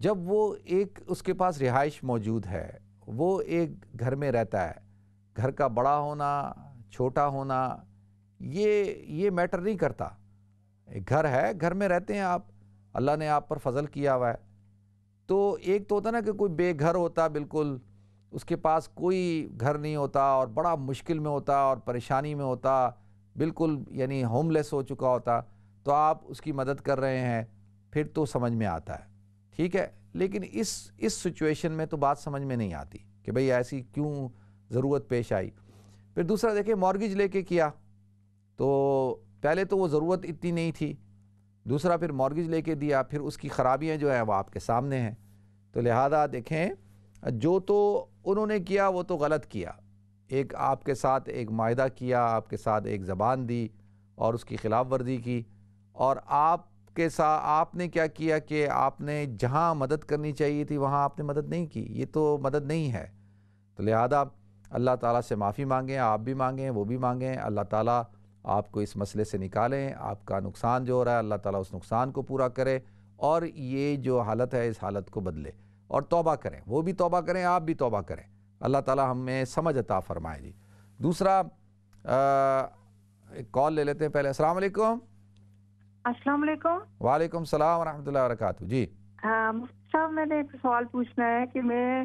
جب وہ ایک اس کے پاس رہائش موجود ہے، وہ ایک گھر میں رہتا ہے، گھر کا بڑا ہونا چھوٹا ہونا یہ میٹر نہیں کرتا، ایک گھر ہے، گھر میں رہتے ہیں آپ، اللہ نے آپ پر فضل کیا ہوا ہے۔ تو ایک تو ہوتا نا کہ کوئی بے گھر ہوتا، بالکل اس کے پاس کوئی گھر نہیں ہوتا اور بڑا مشکل میں ہوتا اور پریشانی میں ہوتا، بالکل یعنی ہوم لیس ہو چکا ہوتا، تو آپ اس کی مدد کر رہے ہیں، پھر تو سمجھ میں آتا ہے، ٹھیک ہے۔ لیکن اس سچویشن میں تو بات سمجھ میں نہیں آتی کہ بھئی ایسی کیوں ضرورت پیش آئی۔ پھر دوسرا دیکھیں مارگیج لے کے کیا، تو پہلے تو وہ ضرورت اتنی نہیں تھی، دوسرا پھر مارگیج لے کے دیا، پھر اس کی خرابیاں جو ہیں وہ آپ کے سامنے ہیں۔ تو لہذا دیکھیں جو تو انہوں نے کیا وہ تو غلط کیا، ایک آپ کے ساتھ ایک معاہدہ کیا، آپ کے ساتھ ایک زبان دی اور اس کی خلاف ورزی کی، اور آپ کے ساتھ آپ نے کیا کیا کہ آپ نے جہاں مدد کرنی چاہیے تھی وہاں آپ نے مدد نہیں کی، یہ تو مدد نہیں ہے۔ تو لہذا اللہ تعالیٰ سے معافی مانگیں، آپ بھی مانگیں، وہ بھی مانگیں، اللہ تعالیٰ آپ کو اس مسئلے سے نکالیں، آپ کا نقصان جو ہو رہا ہے اللہ تعالیٰ اس نقصان کو پورا کرے اور یہ جو حالت ہے اس حالت کو بدلے، اور توبہ کریں، وہ بھی توبہ کریں، آپ بھی توبہ کریں، اللہ تعالیٰ ہمیں سمجھ عطا فرمائے جی۔ دوسرا ایک کال لے لیتے ہیں پہلے۔ السلام علیکم۔ السلام علیکم۔ وعلیکم السلام ورحمۃ اللہ وبرکاتہ۔ جی مفتی صاحب، میں نے ایک سوال پوچھنا ہے کہ میں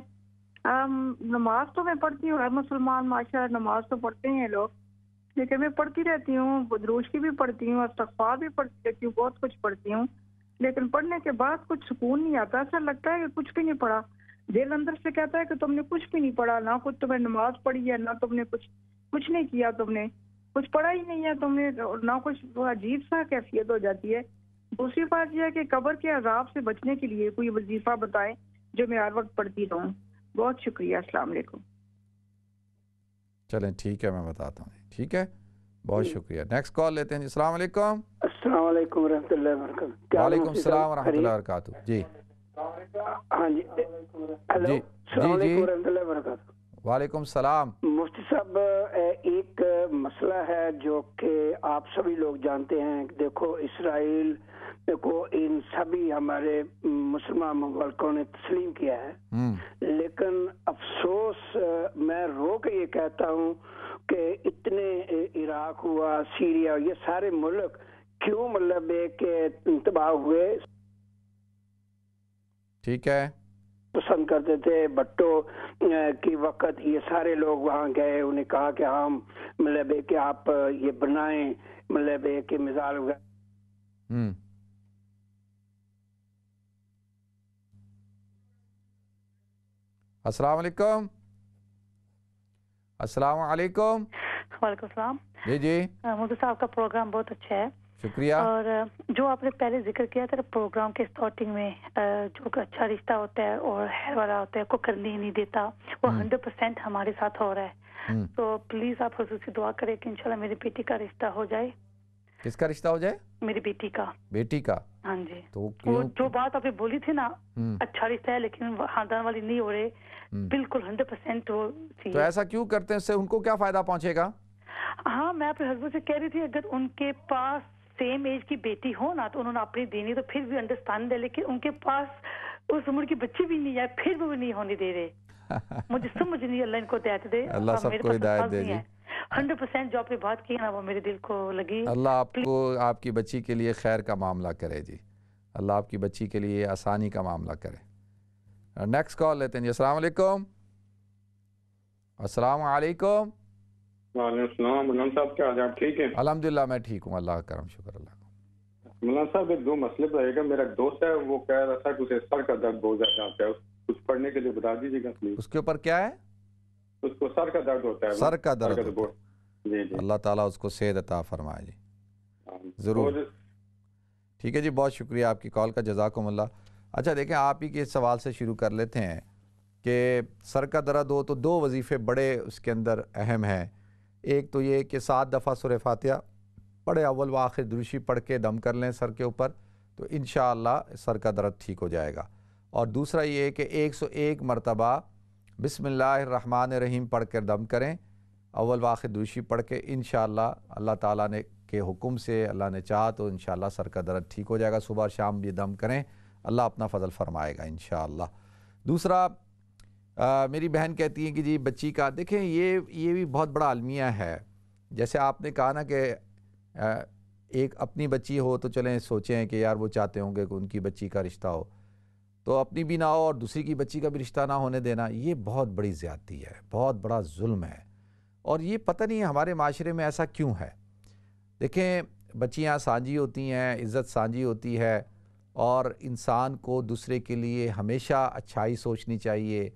نماز تو میں پڑھتی ہوں، مسلمان ماشاءاللہ نماز تو پڑھتے ہیں لوگ، لیکن میں پڑھتی رہتی ہوں، درود کی بھی پڑھتی ہوں، استغفار بھی پڑھتی رہتی ہوں، بہت کچھ پڑھتی ہوں، لیکن پڑھنے کے بعد کچھ سکون نہیں آتا، ایسا لگتا ہے کہ کچھ بھی نہیں پڑھا، دل اندر سے کہتا ہے کہ تم نے کچھ بھی نہیں پڑھا، نہ کچھ تمہیں نماز پڑھی ہے، نہ تم نے کچھ نہیں کیا، تم نے کچھ پڑھا ہی نہیں ہے، تم نے نہ کچھ، وہ عجیب سا کیفیت ہو جاتی ہے۔ دوسری بات یہ ہے کہ قبر کے عذاب سے بچنے کے لیے کوئی وظیفہ بتائیں جو میں ہر وقت پڑھتی رہوں۔ بہت شکریہ، السلام علیکم۔ چلیں ٹھیک ہے، میں بتاتا ہوں، ٹھیک ہے، بہت شکریہ۔ نیکسٹ کال لیتے ہیں جی۔ السلام علیکم۔ السلام علیکم ورحمۃ اللہ وبرکاتہ۔ وعلیکم السلام ورحمۃ اللہ وبرکاتہ۔ جی ہاں جی، ہیلو، جی السلام جی علیکم ورحمۃ اللہ وبرکاتہ۔ وعلیکم السلام۔ مفتی صاحب، ایک مسئلہ ہے جو کہ آپ سبھی لوگ جانتے ہیں، دیکھو اسرائیل کو ان سبھی ہمارے مسلمان ممالکوں نے تسلیم کیا ہے، لیکن افسوس میں رو کے یہ کہتا ہوں کہ اتنے عراق ہوا، سیریا، یہ سارے ملک کیوں مطلب ہے کہ تباہ ہوئے؟ ٹھیک ہے، پسند کرتے تھے بٹو کی وقت یہ سارے لوگ وہاں گئے، انہیں کہا کہ ہم مطلب ہے کہ آپ یہ بنائیں مطلب ہے کہ مثال وغیرہ۔ السلام علیکم۔ السلام علیکم۔ وعلیکم السلام۔ جی جی مفتی صاحب کا پروگرام بہت اچھا ہے، شکریہ۔ اور جو آپ نے پہلے ذکر کیا تھا پروگرام کے اسٹارٹنگ میں، جو اچھا رشتہ ہوتا ہے اور خیر والا ہوتا ہے کو کرنے ہی نہیں دیتا، وہ 100% ہمارے ساتھ ہو رہا ہے، تو پلیز آپ خصوصی دعا کریں کہ انشاءاللہ میری بیٹی کا رشتہ ہو جائے۔ کس کا رشتہ ہو جائے؟ میری بیٹی کا۔ بیٹی کا؟ ہاں جی، تو وہ جو بات آپ نے بولی تھی نا، اچھا رشتہ ہے لیکن خاندان والی نہیں ہو رہے، بالکل 100% وہ تو ایسا کیوں کرتے ہیں؟ اس سے ان کو کیا فائدہ پہنچے گا؟ ہاں، میں اپنے ہسبینڈ سے کہہ رہی تھی اگر ان کے پاس سیم ایج کی بیٹی ہو نا تو انہوں نے اپنی دینی تو پھر بھی انڈرسٹینڈ ہے، لیکن ان کے پاس اس عمر کی بچی بھی نہیں ہے، پھر بھی وہ نہیں ہونے دے رہے۔ مجھے سمجھ نہیں، اللہ ان کو ہدایت دے، اللہ سب کو ہدایت دے جی۔ 100% جو آپ نے بات کی نا وہ میرے دل کو لگی۔ اللہ آپ کو آپ کی بچی کے لیے خیر کا معاملہ کرے جی، اللہ آپ کی بچی کے لیے آسانی کا معاملہ کرے۔ نیکسٹ کال لیتے ہیں جی۔ السلام علیکم۔ السلام علیکم۔ وعلیکم السلام۔ مولانا صاحب کیا حال ہے؟ آپ ٹھیک ہیں؟ الحمدللہ میں ٹھیک ہوں، اللہ کا کرم، شکر اللہ کا۔ مولانا صاحب ایک دو مسئلے بتائیے گا، میرا ایک دوست ہے وہ کہہ رہا تھا کہ اسے سر کا درد بہت زیادہ آتا ہے، کچھ پڑھنے کے لیے بتا دیجیے گا پلیز۔ اس کے اوپر کیا ہے؟ اس کو سر کا درد ہوتا ہے۔ سر کا درد ہوتا ہے؟ جی جی، اللہ تعالیٰ اس کو صحت عطا فرمائے جی، ضرور۔ ٹھیک ہے جی، بہت شکریہ آپ کی کال کا، جزاکم اللہ۔ اچھا دیکھیں، آپ ہی کے سوال سے شروع کر لیتے ہیں کہ سر کا درد ہو تو دو وظیفے بڑے اس کے اندر اہم ہیں۔ ایک تو یہ کہ 7 دفعہ سورہ فاتحہ پڑھے، اول و آخر درشی پڑھ کے دم کر لیں سر کے اوپر، تو انشاءاللہ سر کا درد ٹھیک ہو جائے گا۔ اور دوسرا یہ کہ 101 مرتبہ بسم اللہ الرحمن الرحیم پڑھ کر دم کریں، اول و آخر درشی پڑھ کے، انشاءاللہ اللہ تعالیٰ نے کے حکم سے، اللہ نے چاہا تو انشاءاللہ سر کا درد ٹھیک ہو جائے گا۔ صبح شام بھی دم کریں، اللہ اپنا فضل فرمائے گا انشاءاللہ۔ دوسرا میری بہن کہتی ہیں کہ جی بچی کا دیکھیں یہ بھی بہت بڑا المیہ ہے۔ جیسے آپ نے کہا نا کہ ایک اپنی بچی ہو تو چلیں سوچیں کہ یار وہ چاہتے ہوں گے کہ ان کی بچی کا رشتہ ہو، تو اپنی بھی نہ ہو اور دوسری کی بچی کا بھی رشتہ نہ ہونے دینا، یہ بہت بڑی زیادتی ہے، بہت بڑا ظلم ہے، اور یہ پتہ نہیں ہمارے معاشرے میں ایسا کیوں ہے۔ دیکھیں بچیاں سانجھی ہوتی ہیں، عزت سانجھی ہوتی ہے، اور انسان کو دوسرے کے لیے ہمیشہ اچھائی سوچنی چاہیے،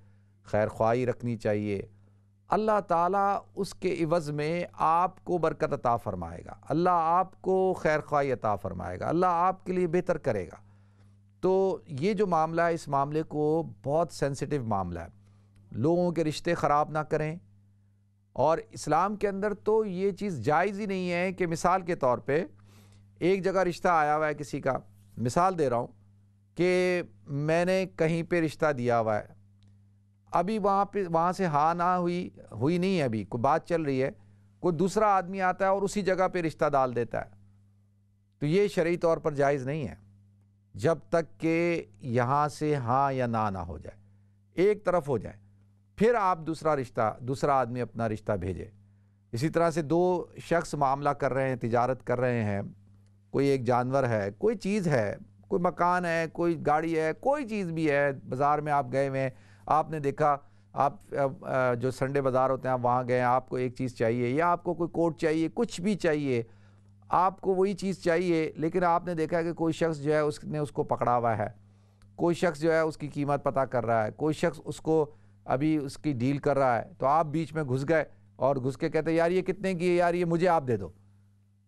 خیر خواہی رکھنی چاہیے۔ اللہ تعالیٰ اس کے عوض میں آپ کو برکت عطا فرمائے گا، اللہ آپ کو خیر خواہی عطا فرمائے گا، اللہ آپ کے لیے بہتر کرے گا۔ تو یہ جو معاملہ ہے، اس معاملے کو بہت سینسٹیو معاملہ ہے، لوگوں کے رشتے خراب نہ کریں۔ اور اسلام کے اندر تو یہ چیز جائز ہی نہیں ہے کہ مثال کے طور پہ ایک جگہ رشتہ آیا ہوا ہے کسی کا، مثال دے رہا ہوں کہ میں نے کہیں پہ رشتہ دیا ہوا ہے، ابھی وہاں سے ہاں نہ ہوئی نہیں ہے، ابھی کوئی بات چل رہی ہے، کوئی دوسرا آدمی آتا ہے اور اسی جگہ پہ رشتہ ڈال دیتا ہے، تو یہ شرعی طور پر جائز نہیں ہے جب تک کہ یہاں سے ہاں یا نہ ہو جائے، ایک طرف ہو جائے، پھر آپ دوسرا آدمی اپنا رشتہ بھیجے۔ اسی طرح سے دو شخص معاملہ کر رہے ہیں، تجارت کر رہے ہیں، کوئی ایک جانور ہے، کوئی چیز ہے، کوئی مکان ہے، کوئی گاڑی ہے، کوئی چیز بھی ہے، بازار میں آپ گئے ہوئے ہیں، آپ نے دیکھا، آپ جو سنڈے بازار ہوتے ہیں آپ وہاں گئے ہیں، آپ کو ایک چیز چاہیے، یا آپ کو کوئی کوٹ چاہیے، کچھ بھی چاہیے، آپ کو وہی چیز چاہیے، لیکن آپ نے دیکھا کہ کوئی شخص جو ہے اس نے اس کو پکڑا ہوا ہے، کوئی شخص جو ہے اس کی قیمت پتہ کر رہا ہے، کوئی شخص اس کو ابھی اس کی ڈیل کر رہا ہے، تو آپ بیچ میں گھس گئے اور گھس کے کہتے ہیں یار یہ کتنے کی ہے، یار یہ مجھے آپ دے دو۔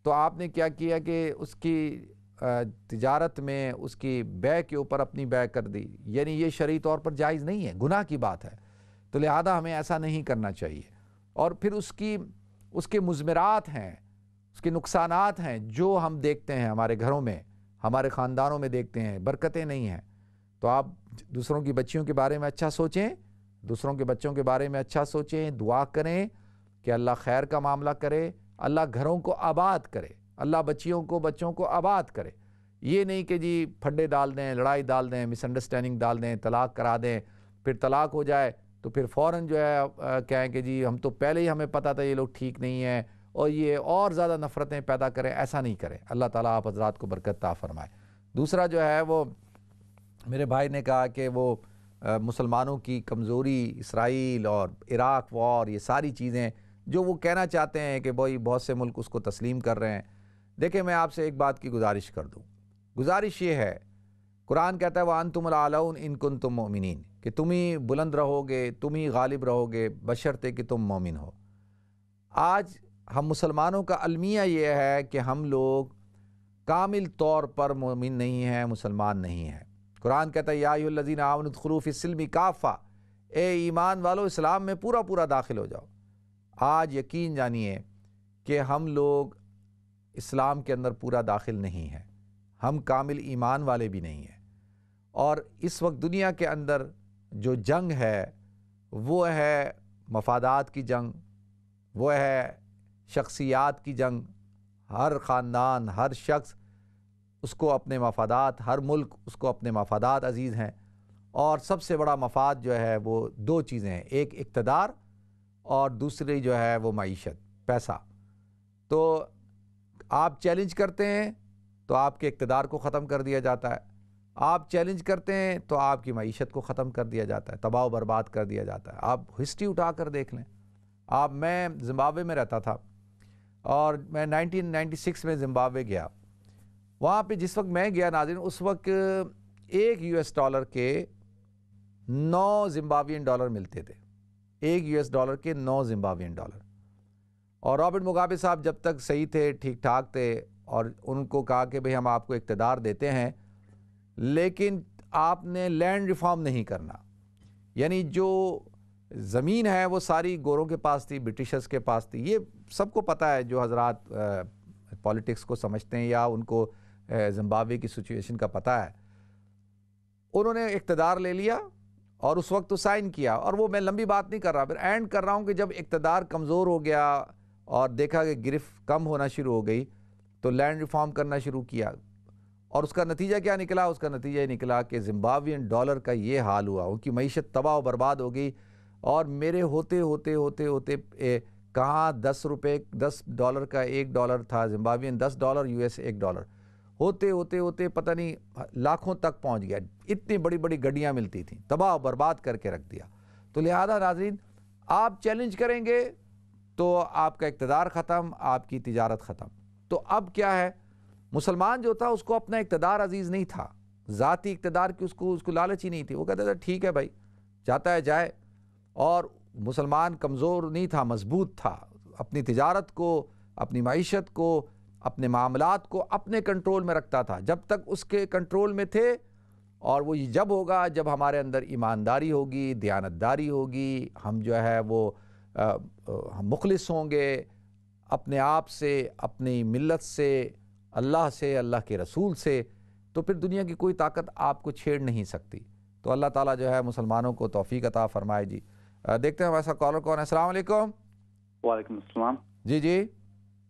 تو آپ نے کیا کیا کہ اس کی تجارت میں اس کی بیع کے اوپر اپنی بیع کر دی، یعنی یہ شرعی طور پر جائز نہیں ہے، گناہ کی بات ہے، تو لہذا ہمیں ایسا نہیں کرنا چاہیے۔ اور پھر اس کے مضمرات ہیں، اس کے نقصانات ہیں جو ہم دیکھتے ہیں ہمارے گھروں میں، ہمارے خاندانوں میں دیکھتے ہیں، برکتیں نہیں ہیں۔ تو آپ دوسروں کی بچیوں کے بارے میں اچھا سوچیں، دوسروں کے بچوں کے بارے میں اچھا سوچیں، دعا کریں کہ اللہ خیر کا معاملہ کرے، اللہ گھروں کو آباد کرے، اللہ بچوں کو آباد کرے۔ یہ نہیں کہ جی پھڈے ڈال دیں، لڑائی ڈال دیں، مس انڈرسٹینڈنگ ڈال دیں، طلاق کرا دیں، پھر طلاق ہو جائے تو پھر فوراً جو ہے کہیں کہ جی ہم تو پہلے ہی ہمیں پتہ تھا یہ لوگ ٹھیک نہیں ہیں، اور یہ اور زیادہ نفرتیں پیدا کریں، ایسا نہیں کریں۔ اللہ تعالیٰ آپ حضرات کو برکت عطا فرمائے۔ دوسرا جو ہے وہ میرے بھائی نے کہا کہ وہ مسلمانوں کی کمزوری، اسرائیل اور عراق وار، یہ ساری چیزیں جو وہ کہنا چاہتے ہیں کہ بھائی بہت سے ملک اس کو تسلیم کر رہے ہیں۔ دیکھیں میں آپ سے ایک بات کی گزارش کر دوں، گزارش یہ ہے، قرآن کہتا ہے وَأَنْتُمُ الْأَعْلَوْنَ إِن كُنتُم مُؤْمِنِينَ، کہ تم ہی بلند رہو گے، تم ہی غالب رہو گے بشرطے کہ تم مومن ہو۔ آج ہم مسلمانوں کا المیہ یہ ہے کہ ہم لوگ کامل طور پر مومن نہیں ہیں، مسلمان نہیں ہیں۔ قرآن کہتا ہے یا ایھا الذین آمنوا ادخلوا فی السلم کافہ، اے ایمان والو اسلام میں پورا داخل ہو جاؤ۔ آج یقین جانیے کہ ہم لوگ اسلام کے اندر پورا داخل نہیں ہیں، ہم کامل ایمان والے بھی نہیں ہیں، اور اس وقت دنیا کے اندر جو جنگ ہے وہ ہے مفادات کی جنگ، وہ ہے شخصیات کی جنگ۔ ہر خاندان، ہر شخص اس کو اپنے مفادات، ہر ملک اس کو اپنے مفادات عزیز ہیں، اور سب سے بڑا مفاد جو ہے وہ دو چیزیں ہیں، ایک اقتدار اور دوسری جو ہے وہ معیشت، پیسہ۔ تو آپ چیلنج کرتے ہیں تو آپ کے اقتدار کو ختم کر دیا جاتا ہے، آپ چیلنج کرتے ہیں تو آپ کی معیشت کو ختم کر دیا جاتا ہے، تباہ و برباد کر دیا جاتا ہے۔ آپ ہسٹری اٹھا کر دیکھ لیں۔ میں زمبابوے میں رہتا تھا، اور میں 1996 میں زمبابوے گیا۔ وہاں پہ جس وقت میں گیا ناظرین، اس وقت $1 کے 9 زمبابوین ڈالر ملتے تھے، $1 کے 9 زمبابوین ڈالر۔ اور رابرٹ مگابے صاحب جب تک صحیح تھے، ٹھیک ٹھاک تھے، اور ان کو کہا کہ بھئی ہم آپ کو اقتدار دیتے ہیں لیکن آپ نے لینڈ ریفارم نہیں کرنا، یعنی جو زمین ہے وہ ساری گوروں کے پاس تھی، برٹشرز کے پاس تھی۔ یہ سب کو پتہ ہے جو حضرات پولیٹکس کو سمجھتے ہیں یا ان کو زمبابوے کی سچویشن کا پتہ ہے۔ انہوں نے اقتدار لے لیا اور اس وقت تو سائن کیا، اور وہ میں لمبی بات نہیں کر رہا، پھر اینڈ کر رہا ہوں کہ جب اقتدار کمزور ہو گیا اور دیکھا کہ گرفت کم ہونا شروع ہو گئی تو لینڈ ریفارم کرنا شروع کیا، اور اس کا نتیجہ کیا نکلا؟ اس کا نتیجہ یہ نکلا کہ زمبابوین ڈالر کا یہ حال ہوا، ان کی معیشت تباہ و برباد ہو گئی، اور میرے ہوتے ہوتے ہوتے ہوتے کہاں $10 کا $1 تھا زمبابوین، $10 US $1 ہوتے ہوتے ہوتے پتہ نہیں لاکھوں تک پہنچ گیا، اتنی بڑی بڑی گڈیاں ملتی تھیں، تباہ و برباد کر کے رکھ دیا۔ تو لہذا ناظرین، آپ چیلنج کریں گے تو آپ کا اقتدار ختم، آپ کی تجارت ختم۔ تو اب کیا ہے، مسلمان جو تھا اس کو اپنا اقتدار عزیز نہیں تھا، ذاتی اقتدار کی اس کو لالچ ہی نہیں تھی، وہ کہتا تھا ٹھیک ہے بھائی جاتا ہے جائے، اور مسلمان کمزور نہیں تھا، مضبوط تھا، اپنی تجارت کو، اپنی معیشت کو، اپنے معاملات کو اپنے کنٹرول میں رکھتا تھا جب تک اس کے کنٹرول میں تھے، اور وہ جب ہوگا جب ہمارے اندر ایمانداری ہوگی، دیانتداری ہوگی، ہم جو ہے وہ ہم مخلص ہوں گے اپنے آپ سے، اپنی ملت سے، اللہ سے، اللہ کے رسول سے، تو پھر دنیا کی کوئی طاقت آپ کو چھیڑ نہیں سکتی۔ تو اللہ تعالیٰ جو ہے مسلمانوں کو توفیق عطا فرمائے جی۔ دیکھتے ہیں ہمارا کالر کون ہے۔ السلام علیکم۔ وعلیکم السلام۔ جی جی،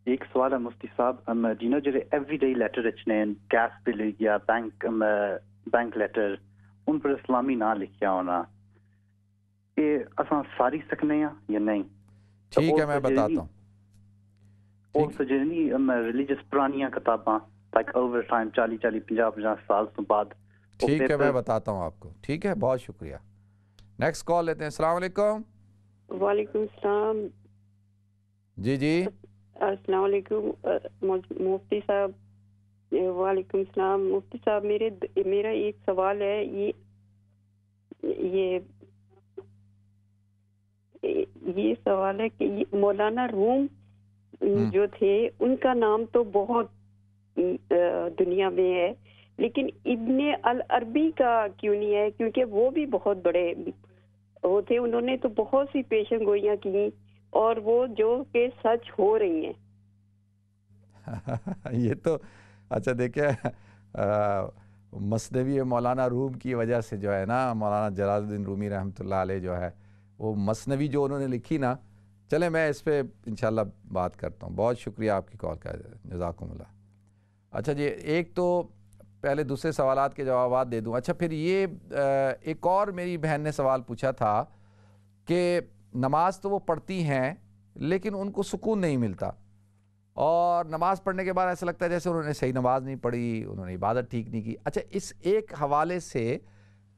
ایک سوال ہے مفتی صاحب، جنہوں جو ایوری ڈے لیٹر رچنے گیس بل یا بینک لیٹر ان پر اسلامی نہ لکھیا ہونا، یہ اساں ساری سکنے ہیں یا نہیں؟ ٹھیک ہے میں بتاتا ہوں۔ اور سجنی ریلیجس پرانیاں کتاباں لائک اوور ٹائم 40-50 سال تو بعد، ٹھیک ہے میں بتاتا ہوں آپ کو، ٹھیک ہے، بہت شکریہ۔ نیکسٹ کال لیتے ہیں۔ السلام علیکم۔ وعلیکم السلام۔ جی جی، السلام علیکم مفتی صاحب۔ وعلیکم السلام مفتی صاحب، میرا ایک سوال ہے، یہ سوال ہے کہ مولانا روم جو تھے ان کا نام تو بہت دنیا میں ہے، لیکن ابن العربی کا کیوں نہیں ہے؟ کیونکہ وہ بھی بہت بڑے وہ تھے، انہوں نے تو بہت سی پیشن گوئیاں کی اور وہ جو کہ سچ ہو رہی ہیں۔ یہ تو اچھا دیکھیں، مثنوی مولانا روم کی وجہ سے جو ہے نا، مولانا جلال الدین رومی رحمۃ اللہ علیہ جو ہے وہ مثنوی جو انہوں نے لکھی نا، چلیں میں اس پہ انشاءاللہ بات کرتا ہوں۔ بہت شکریہ آپ کی کال کا، جزاکم اللہ۔ اچھا جی، ایک تو پہلے دوسرے سوالات کے جوابات دے دوں۔ اچھا پھر یہ ایک اور میری بہن نے سوال پوچھا تھا کہ نماز تو وہ پڑھتی ہیں لیکن ان کو سکون نہیں ملتا، اور نماز پڑھنے کے بعد ایسا لگتا ہے جیسے انہوں نے صحیح نماز نہیں پڑھی، انہوں نے عبادت ٹھیک نہیں کی۔ اچھا اس ایک حوالے سے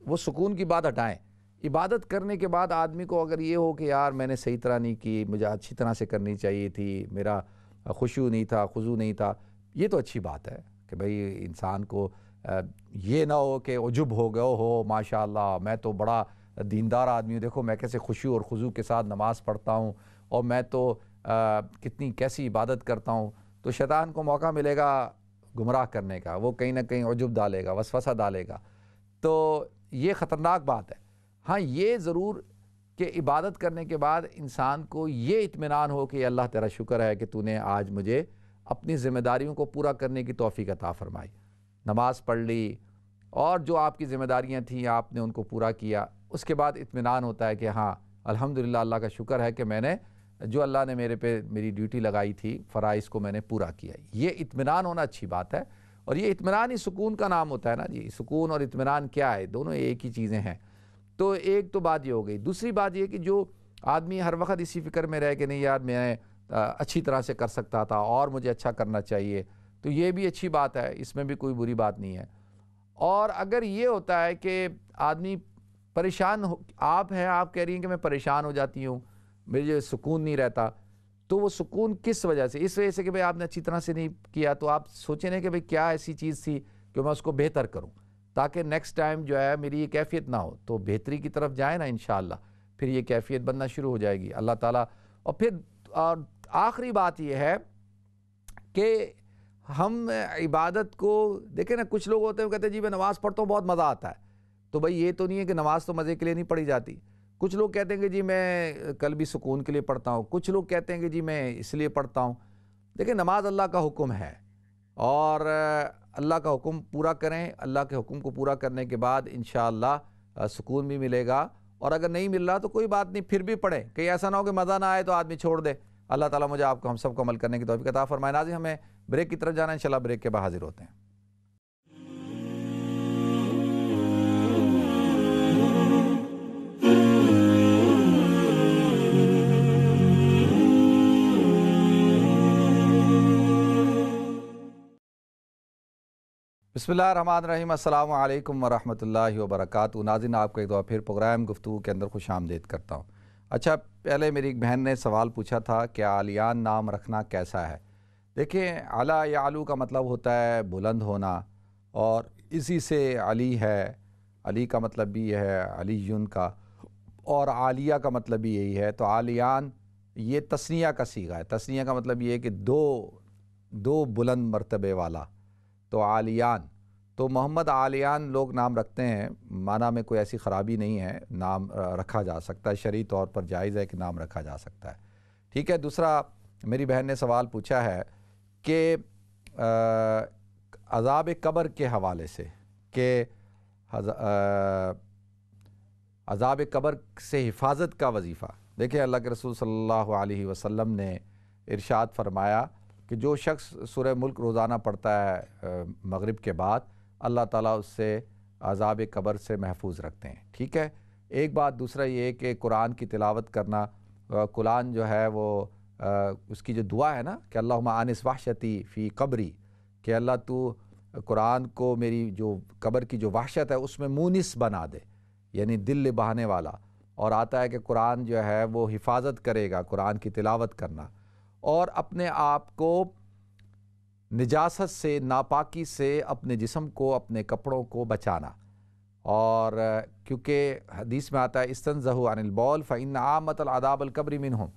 وہ سکون کی بات ہٹائیں، عبادت کرنے کے بعد آدمی کو اگر یہ ہو کہ یار میں نے صحیح طرح نہیں کی، مجھے اچھی طرح سے کرنی چاہیے تھی، میرا خشوع نہیں تھا، خضوع نہیں تھا، یہ تو اچھی بات ہے کہ بھئی انسان کو یہ نہ ہو کہ عجب ہو گئے ہو ماشاءاللہ میں تو بڑا دیندار آدمی ہوں، دیکھو میں کیسے خشوع اور خضوع کے ساتھ نماز پڑھتا ہوں، اور میں تو کیسی عبادت کرتا ہوں۔ تو شیطان کو موقع ملے گا گمراہ کرنے کا، وہ کہیں نہ کہیں عجب ڈالے گا، وسوسہ ڈالے گا، تو یہ خطرناک بات ہے۔ ہاں یہ ضرور کہ عبادت کرنے کے بعد انسان کو یہ اطمینان ہو کہ اللہ تیرا شکر ہے کہ تو نے آج مجھے اپنی ذمہ داریوں کو پورا کرنے کی توفیق عطا فرمائی، نماز پڑھ لی اور جو آپ کی ذمہ داریاں تھیں آپ نے ان کو پورا کیا، اس کے بعد اطمینان ہوتا ہے کہ ہاں الحمدللہ اللہ کا شکر ہے کہ میں نے جو اللہ نے میری ڈیوٹی لگائی تھی فرائض کو میں نے پورا کیا۔ یہ اطمینان ہونا اچھی بات ہے، اور یہ اطمینان ہی سکون کا نام ہوتا ہے نا جی۔ سکون اور اطمینان کیا ہے؟ دونوں ایک ہی چیزیں ہیں۔ تو ایک تو بات یہ ہو گئی۔ دوسری بات یہ کہ جو آدمی ہر وقت اسی فکر میں رہے کہ نہیں یار میں اچھی طرح سے کر سکتا تھا اور مجھے اچھا کرنا چاہیے، تو یہ بھی اچھی بات ہے، اس میں بھی کوئی بری بات نہیں ہے۔ اور اگر یہ ہوتا ہے کہ آدمی پریشان آپ کہہ رہی ہیں کہ میں پریشان ہو جاتی ہوں، مجھے سکون نہیں رہتا، تو وہ سکون کس وجہ سے؟ اس وجہ سے کہ بھئی آپ نے اچھی طرح سے نہیں کیا، تو آپ سوچیں نا کہ بھئی کیا ایسی چیز تھی کہ میں اس کو بہتر کروں تاکہ نیکسٹ ٹائم جو ہے میری یہ کیفیت نہ ہو، تو بہتری کی طرف جائیں نا انشاءاللہ، پھر یہ کیفیت بننا شروع ہو جائے گی اللہ تعالیٰ۔ اور پھر آخری بات یہ ہے کہ ہم عبادت کو دیکھیں نا، کچھ لوگ ہوتے ہیں کہتے ہیں جی میں نماز پڑھتا ہوں بہت مزہ آتا ہے، تو بھئی یہ تو نہیں ہے کہ نماز تو مزے کے لیے نہیں پڑھی جاتی۔ کچھ لوگ کہتے ہیں کہ جی میں قلبی سکون کے لیے پڑھتا ہوں، کچھ لوگ کہتے ہیں کہ جی میں اس لیے پڑھتا ہوں۔ دیکھیں نماز اللہ کا حکم ہے، اور اللہ کا حکم پورا کریں، اللہ کے حکم کو پورا کرنے کے بعد انشاءاللہ سکون بھی ملے گا، اور اگر نہیں مل رہا تو کوئی بات نہیں، پھر بھی پڑھیں، کہیں ایسا نہ ہو کہ مزہ نہ آئے تو آدمی چھوڑ دے۔ اللہ تعالیٰ مجھے آپ کو ہم سب کو عمل کرنے کی توفیق عطا فرمائے۔ ناظرین ہمیں بریک کی طرف جانا ہے، انشاءاللہ بریک کے بعد حاضر ہوتے ہیں۔ بسم اللہ الرحمن الرحیم، السلام علیکم ورحمۃ اللہ وبرکاتہ۔ ناظرین، آپ کو ایک دفعہ پھر پروگرام گفتگو کے اندر خوش آمدید کرتا ہوں۔ اچھا، پہلے میری ایک بہن نے سوال پوچھا تھا کہ عالیان نام رکھنا کیسا ہے۔ دیکھیں، علا یا علو کا مطلب ہوتا ہے بلند ہونا، اور اسی سے علی ہے، علی کا مطلب بھی یہ ہے علیٌ کا، اور عالیہ کا مطلب بھی یہی ہے۔ تو عالیان یہ تثنیہ کا صیغہ ہے۔ تثنیہ کا مطلب یہ ہے کہ دو بلند مرتبے والا، تو عالیان۔ تو محمد عالیان لوگ نام رکھتے ہیں، معنی میں کوئی ایسی خرابی نہیں ہے، نام رکھا جا سکتا ہے، شرعی طور پر جائز ہے کہ نام رکھا جا سکتا ہے، ٹھیک ہے۔ دوسرا، میری بہن نے سوال پوچھا ہے کہ عذاب قبر کے حوالے سے، کہ عذاب قبر سے حفاظت کا وظیفہ۔ دیکھیں، اللہ کے رسول صلی اللہ علیہ وسلم نے ارشاد فرمایا کہ جو شخص سورہ ملک روزانہ پڑھتا ہے مغرب کے بعد، اللہ تعالیٰ اس سے عذاب قبر سے محفوظ رکھتے ہیں، ٹھیک ہے۔ ایک بات، دوسرا یہ کہ قرآن کی تلاوت کرنا، قرآن جو ہے وہ اس کی جو دعا ہے نا کہ اللہم آنس وحشتی فی قبری، کہ اللہ تو قرآن کو میری جو قبر کی جو وحشت ہے اس میں مونس بنا دے، یعنی دل بہانے والا۔ اور آتا ہے کہ قرآن جو ہے وہ حفاظت کرے گا، قرآن کی تلاوت کرنا، اور اپنے آپ کو نجاست سے، ناپاکی سے اپنے جسم کو، اپنے کپڑوں کو بچانا۔ اور کیونکہ حدیث میں آتا ہے استنزہوا عن البول فإن عامۃ العذاب القبر منہم،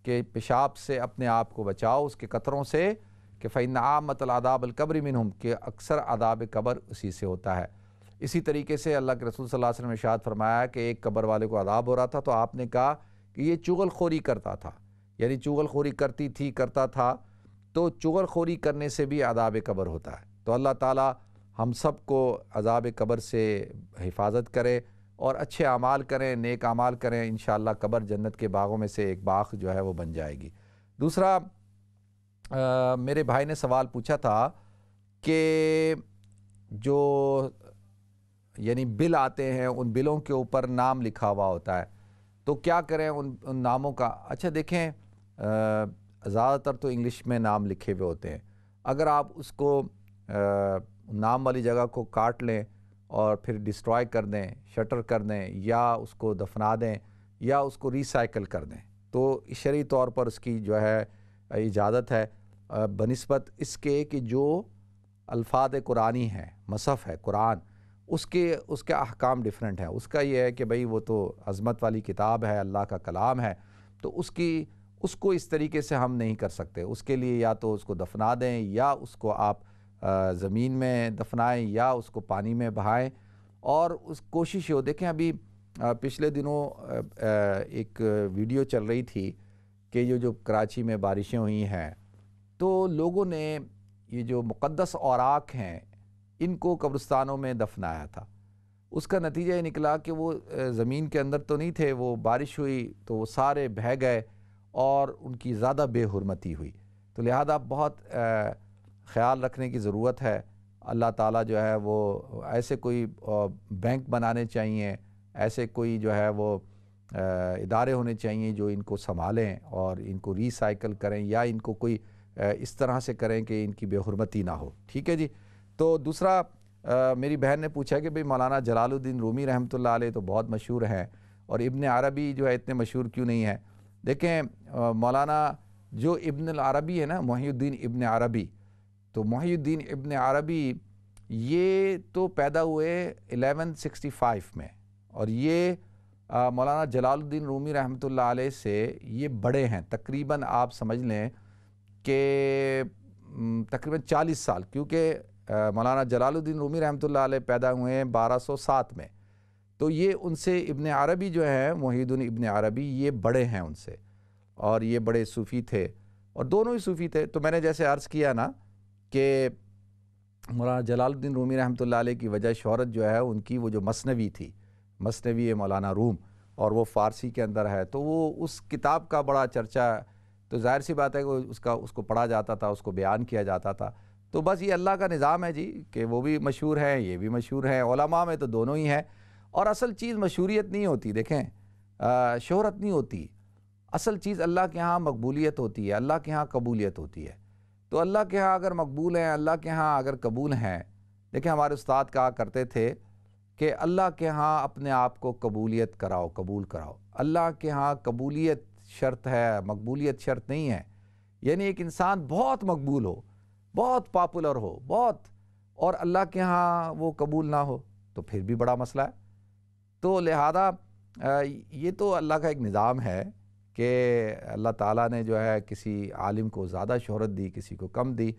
کہ پیشاب سے اپنے آپ کو بچاؤ اس کے قطروں سے، کہ فإن عامۃ العذاب القبر منہم، کہ اکثر عذاب قبر اسی سے ہوتا ہے۔ اسی طریقے سے اللہ کے رسول صلی اللہ علیہ وسلم نے ارشاد فرمایا کہ ایک قبر والے کو عذاب ہو رہا تھا، تو آپ نے کہا کہ یہ چغل خوری کرتا تھا، یعنی چغل خوری کرتا تھا، تو چغل خوری کرنے سے بھی عذاب قبر ہوتا ہے۔ تو اللہ تعالی ہم سب کو عذاب قبر سے حفاظت کرے، اور اچھے اعمال کریں، نیک اعمال کریں، انشاءاللہ قبر جنت کے باغوں میں سے ایک باغ جو ہے وہ بن جائے گی۔ دوسرا، میرے بھائی نے سوال پوچھا تھا کہ جو یعنی بل آتے ہیں، ان بلوں کے اوپر نام لکھا ہوا ہوتا ہے، تو کیا کریں ان ناموں کا؟ اچھا دیکھیں، زیادہ تر تو انگلش میں نام لکھے ہوئے ہوتے ہیں۔ اگر آپ اس کو نام والی جگہ کو کاٹ لیں اور پھر ڈسٹرائے کر دیں، شٹر کر دیں، یا اس کو دفنا دیں، یا اس کو ریسائیکل کر دیں، تو شرعی طور پر اس کی جو ہے اجازت ہے، بنسبت اس کے کہ جو الفاظ قرآنی ہیں، مصحف ہے قرآن، اس کے احکام ڈیفرنٹ ہیں۔ اس کا یہ ہے کہ بھئی وہ تو عظمت والی کتاب ہے، اللہ کا کلام ہے، تو اس کو اس طریقے سے ہم نہیں کر سکتے۔ اس کے لیے یا تو اس کو دفنا دیں، یا اس کو آپ زمین میں دفنائیں، یا اس کو پانی میں بہائیں، اور اس کوشش ہو۔ دیکھیں، ابھی پچھلے دنوں ایک ویڈیو چل رہی تھی کہ یہ جو کراچی میں بارشیں ہوئی ہیں، تو لوگوں نے یہ جو مقدس اوراق ہیں ان کو قبرستانوں میں دفنایا تھا۔ اس کا نتیجہ یہ نکلا کہ وہ زمین کے اندر تو نہیں تھے، وہ بارش ہوئی تو وہ سارے بہہ گئے، اور ان کی زیادہ بے حرمتی ہوئی۔ تو لہذا بہت خیال رکھنے کی ضرورت ہے۔ اللہ تعالیٰ جو ہے وہ ایسے کوئی بینک بنانے چاہیے، ایسے کوئی جو ہے وہ ادارے ہونے چاہیے جو ان کو سنبھالیں اور ان کو ریسائیکل کریں، یا ان کو کوئی اس طرح سے کریں کہ ان کی بے حرمتی نہ ہو، ٹھیک ہے جی۔ تو دوسرا، میری بہن نے پوچھا کہ بھئی مولانا جلال الدین رومی رحمۃ اللہ علیہ تو بہت مشہور ہیں، اور ابن عربی جو ہے اتنے مشہور کیوں نہیں ہیں؟ دیکھیں، مولانا جو ابن العربی ہے نا، محی الدین ابن عربی، تو محی الدین ابن عربی یہ تو پیدا ہوئے 1165 میں، اور یہ مولانا جلال الدین رومی رحمۃ اللہ علیہ سے یہ بڑے ہیں، تقریباً آپ سمجھ لیں کہ تقریباً 40 سال، کیونکہ مولانا جلال الدین رومی رحمۃ اللہ علیہ پیدا ہوئے ہیں 1207 میں، تو یہ ان سے ابن عربی جو ہیں، محی الدین ابن عربی، یہ بڑے ہیں ان سے، اور یہ بڑے صوفی تھے، اور دونوں ہی صوفی تھے۔ تو میں نے جیسے عرض کیا نا کہ مولانا جلال الدین رومی رحمۃ اللہ علیہ کی وجہ شہرت جو ہے ان کی وہ جو مثنوی تھی، مثنوی مولانا روم، اور وہ فارسی کے اندر ہے، تو وہ اس کتاب کا بڑا چرچا، تو ظاہر سی بات ہے کہ اس کو پڑھا جاتا تھا، اس کو بیان کیا جاتا تھا۔ تو بس یہ اللہ کا نظام ہے جی، کہ وہ بھی مشہور ہیں، یہ بھی مشہور ہیں، علماء میں تو دونوں ہی ہیں۔ اور اصل چیز مشہوریت نہیں ہوتی، دیکھیں شہرت نہیں ہوتی، اصل چیز اللہ کے ہاں مقبولیت ہوتی ہے، اللہ کے ہاں قبولیت ہوتی ہے۔ تو اللہ کے ہاں اگر مقبول ہیں، اللہ کے ہاں اگر قبول ہیں، دیکھیں ہمارے استاد کہا کرتے تھے کہ اللہ کے ہاں اپنے آپ کو قبولیت کراؤ، قبول کراؤ. اللہ کے ہاں قبولیت شرط ہے، مقبولیت شرط نہیں ہے. یعنی ایک انسان بہت مقبول ہو، بہت پاپولر ہو، بہت، اور اللہ کے ہاں وہ قبول نہ ہو تو پھر بھی بڑا مسئلہ ہے. تو لہذا یہ تو اللہ کا ایک نظام ہے کہ اللہ تعالیٰ نے جو ہے کسی عالم کو زیادہ شہرت دی، کسی کو کم دی،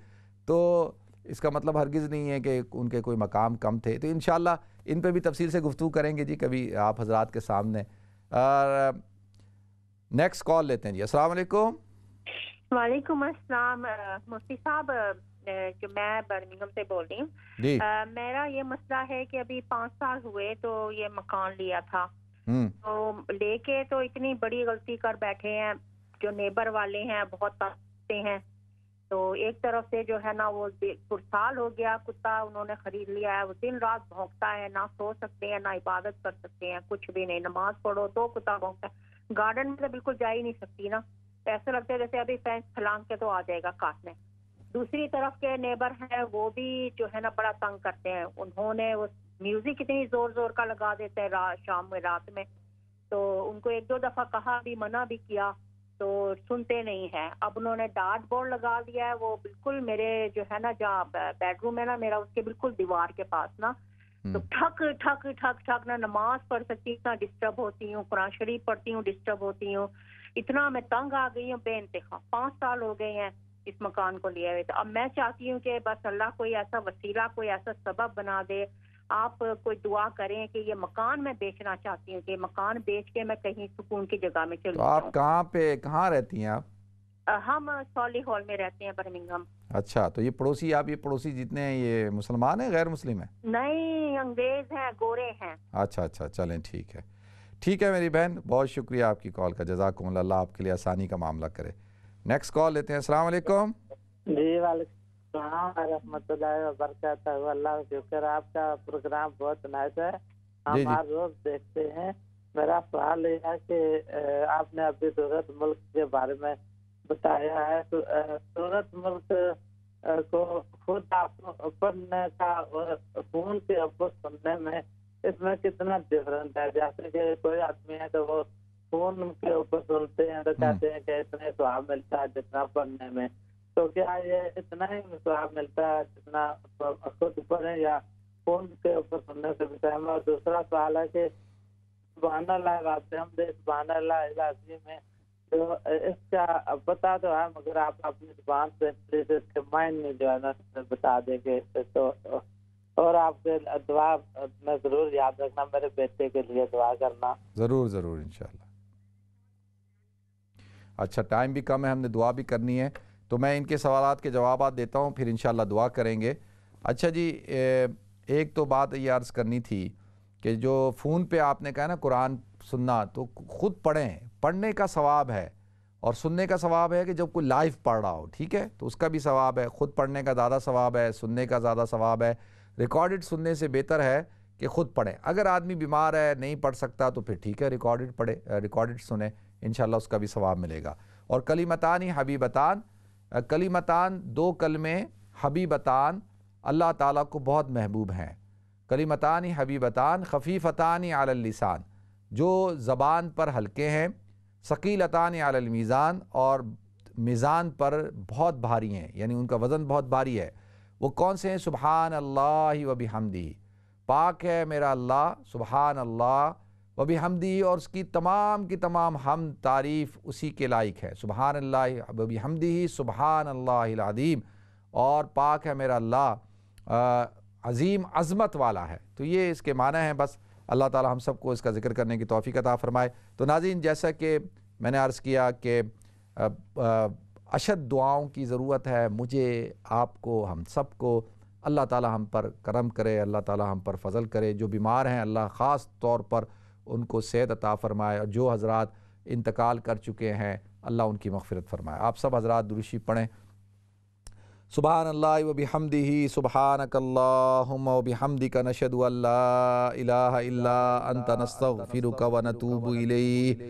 تو اس کا مطلب ہرگز نہیں ہے کہ ان کے کوئی مقام کم تھے. تو انشاءاللہ ان پہ بھی تفصیل سے گفتگو کریں گے جی کبھی آپ حضرات کے سامنے. نیکسٹ کال لیتے ہیں جی. السلام علیکم. وعلیکم السلام. مفتی صاحب جو میں برمنگھم سے بول رہی ہوں جی. میرا یہ مسئلہ ہے کہ ابھی 5 سال ہوئے تو یہ مکان لیا تھا، تو لے کے تو اتنی بڑی غلطی کر بیٹھے ہیں. جو نیبر والے ہیں بہت پاتے ہیں، تو ایک طرف سے جو ہے نا وہ پرسال ہو گیا کتا انہوں نے خرید لیا ہے. وہ دن رات بھونکتا ہے، نہ سو سکتے ہیں، نہ عبادت کر سکتے ہیں، کچھ بھی نہیں. نماز پڑھو تو کتا بھونکتا ہے. گارڈن میں تو بالکل جا ہی نہیں سکتی نا، ایسا لگتا ہے جیسے ابھی فینس پھلانگ کے تو آ جائے گا کاٹنے. دوسری طرف کے نیبر ہیں وہ بھی جو ہے نا بڑا تنگ کرتے ہیں. انہوں نے وہ میوزک اتنی زور زور کا لگا دیتے ہیں شام میں رات میں، تو ان کو 1-2 دفعہ کہا بھی، منع بھی کیا تو سنتے نہیں ہیں. اب انہوں نے ڈارٹ بورڈ لگا دیا ہے، وہ بالکل میرے جو ہے نا جہاں بیڈ روم ہے نا میرا، اس کے بالکل دیوار کے پاس نا، تو ٹھک ٹھک ٹھک ٹھک نہ نماز پڑھ سکتی، اتنا ڈسٹرب ہوتی ہوں. قرآن شریف پڑھتی ہوں ڈسٹرب ہوتی ہوں. اتنا میں تنگ آ گئی ہوں بے انتہا. 5 سال ہو گئے ہیں اس مکان کو لیے ہوئے. تو اب میں چاہتی ہوں کہ بس اللہ کوئی ایسا وسیلہ، کوئی ایسا سبب بنا دے. آپ کوئی دعا کریں کہ یہ مکان میں بیچنا چاہتی ہوں، کہ مکان بیچ کے میں کہیں سکون کی جگہ میں چلوں. تو آپ کہاں رہتی ہیں آپ؟ ہم سولی ہال میں رہتے ہیں برمنگھم. اچھا، تو یہ پڑوسی جتنے ہیں یہ مسلمان ہیں غیر مسلم ہیں؟ نہیں، انگریز ہیں، گورے ہیں. اچھا، چلیں ٹھیک ہے میری بہن، بہت شکریہ آپ کی کال کا. جزاکم اللہ، اللہ آپ کے لیے آسانی کا معاملہ کرے. نیکسٹ کال لیتے ہیں. السلام علیکم. جی وعلیکم السلام ورحمۃ اللہ وبرکاتہ. اللہ کا شکر، آپ کا پروگرام بہت نائس ہے، ہم ہر روز دیکھتے ہیں. میرا سوال یہ ہے کہ آپ نے ابھی صورت ملک کے بارے میں بتایا ہے، تو صورت ملک کو خود پڑھنے کا اور فون کے اوپر سننے میں اس میں کتنا ڈفرنٹ ہے؟ جیسے کہ کوئی آدمی ہے تو وہ فون کے اوپر سنتے ہیں تو کہتے ہیں کہ اتنے ثواب ملتا ہے جتنا پڑھنے میں، تو کیا یہ اتنا ہی ثواب ملتا ہے جتنا خود پڑھیں یا فون کے اوپر سننے سے بھی سہم؟ اور دوسرا سوال ہے کہ سبحان اللہ العظیم، سبحان اللہ العظیم میں جو اس کا پتا تو ہے مگر آپ اپنی زبان سے پلیز اس کے معنی جو ہے نا بتا دیں گے تو. اور آپ کے دعا میں ضرور یاد رکھنا، میرے بیٹے کے لیے دعا کرنا. ضرور انشاءاللہ. اچھا، ٹائم بھی کم ہے، ہم نے دعا بھی کرنی ہے، تو میں ان کے سوالات کے جوابات دیتا ہوں، پھر انشاءاللہ دعا کریں گے. اچھا جی، ایک تو بات یہ عرض کرنی تھی کہ جو فون پہ آپ نے کہا نا قرآن سننا، تو خود پڑھیں، پڑھنے کا ثواب ہے اور سننے کا ثواب ہے کہ جب کوئی لائیو پڑھ رہا ہو، ٹھیک ہے، تو اس کا بھی ثواب ہے. خود پڑھنے کا زیادہ ثواب ہے، سننے کا زیادہ ثواب ہے. ریکارڈڈ سننے سے بہتر ہے کہ خود پڑھیں. اگر آدمی بیمار ہے، نہیں پڑھ سکتا، تو پھر ٹھیک ہے ریکارڈڈ پڑھے، ریکارڈڈ سنیں، انشاءاللہ اس کا بھی ثواب ملے گا. اور کلمتان حبیبتان، کلمتان 2 کلمے حبیبتان اللہ تعالیٰ کو بہت محبوب ہیں. کلمتان حبیبتان خفیفتان علی اللسان، جو زبان پر ہلکے ہیں، ثقیلتان علی المیزان، اور میزان پر بہت بھاری ہیں، یعنی ان کا وزن بہت بھاری ہے. وہ کون سے ہیں؟ سبحان اللہ و بحمدہ، پاک ہے میرا اللہ، سبحان اللہ و بحمدہ، اور اس کی تمام حمد تعریف اسی کے لائق ہے. سبحان اللہ و بحمدہ سبحان اللہ العظیم، اور پاک ہے میرا اللہ عظیم عظمت والا ہے. تو یہ اس کے معنی ہیں. بس اللہ تعالی ہم سب کو اس کا ذکر کرنے کی توفیق عطا فرمائے. تو ناظرین، جیسا کہ میں نے عرض کیا کہ اشد دعاؤں کی ضرورت ہے مجھے، آپ کو، ہم سب کو. اللہ تعالی ہم پر کرم کرے، اللہ تعالی ہم پر فضل کرے. جو بیمار ہیں اللہ خاص طور پر ان کو صحت عطا فرمائے، اور جو حضرات انتقال کر چکے ہیں اللہ ان کی مغفرت فرمائے. آپ سب حضرات درود شریف پڑھیں. سبحان اللہ و بحمدہ سبحانک اللہم و بحمدک نشہد ان لا الہ الا انت نستغفرک و نتوب الیک.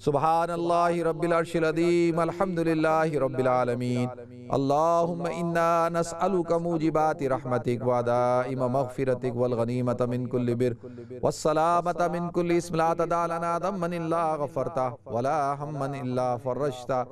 سبحان اللہ رب العرش العظیم الحمدللہ رب العالمین اللہم انا نسألک موجبات رحمتک ودائم مغفرتک والغنیمت من کل بر والسلامت من کل اسم لا تدع لنا ذنبا الا غفرتا ولا ہما الا فرجتا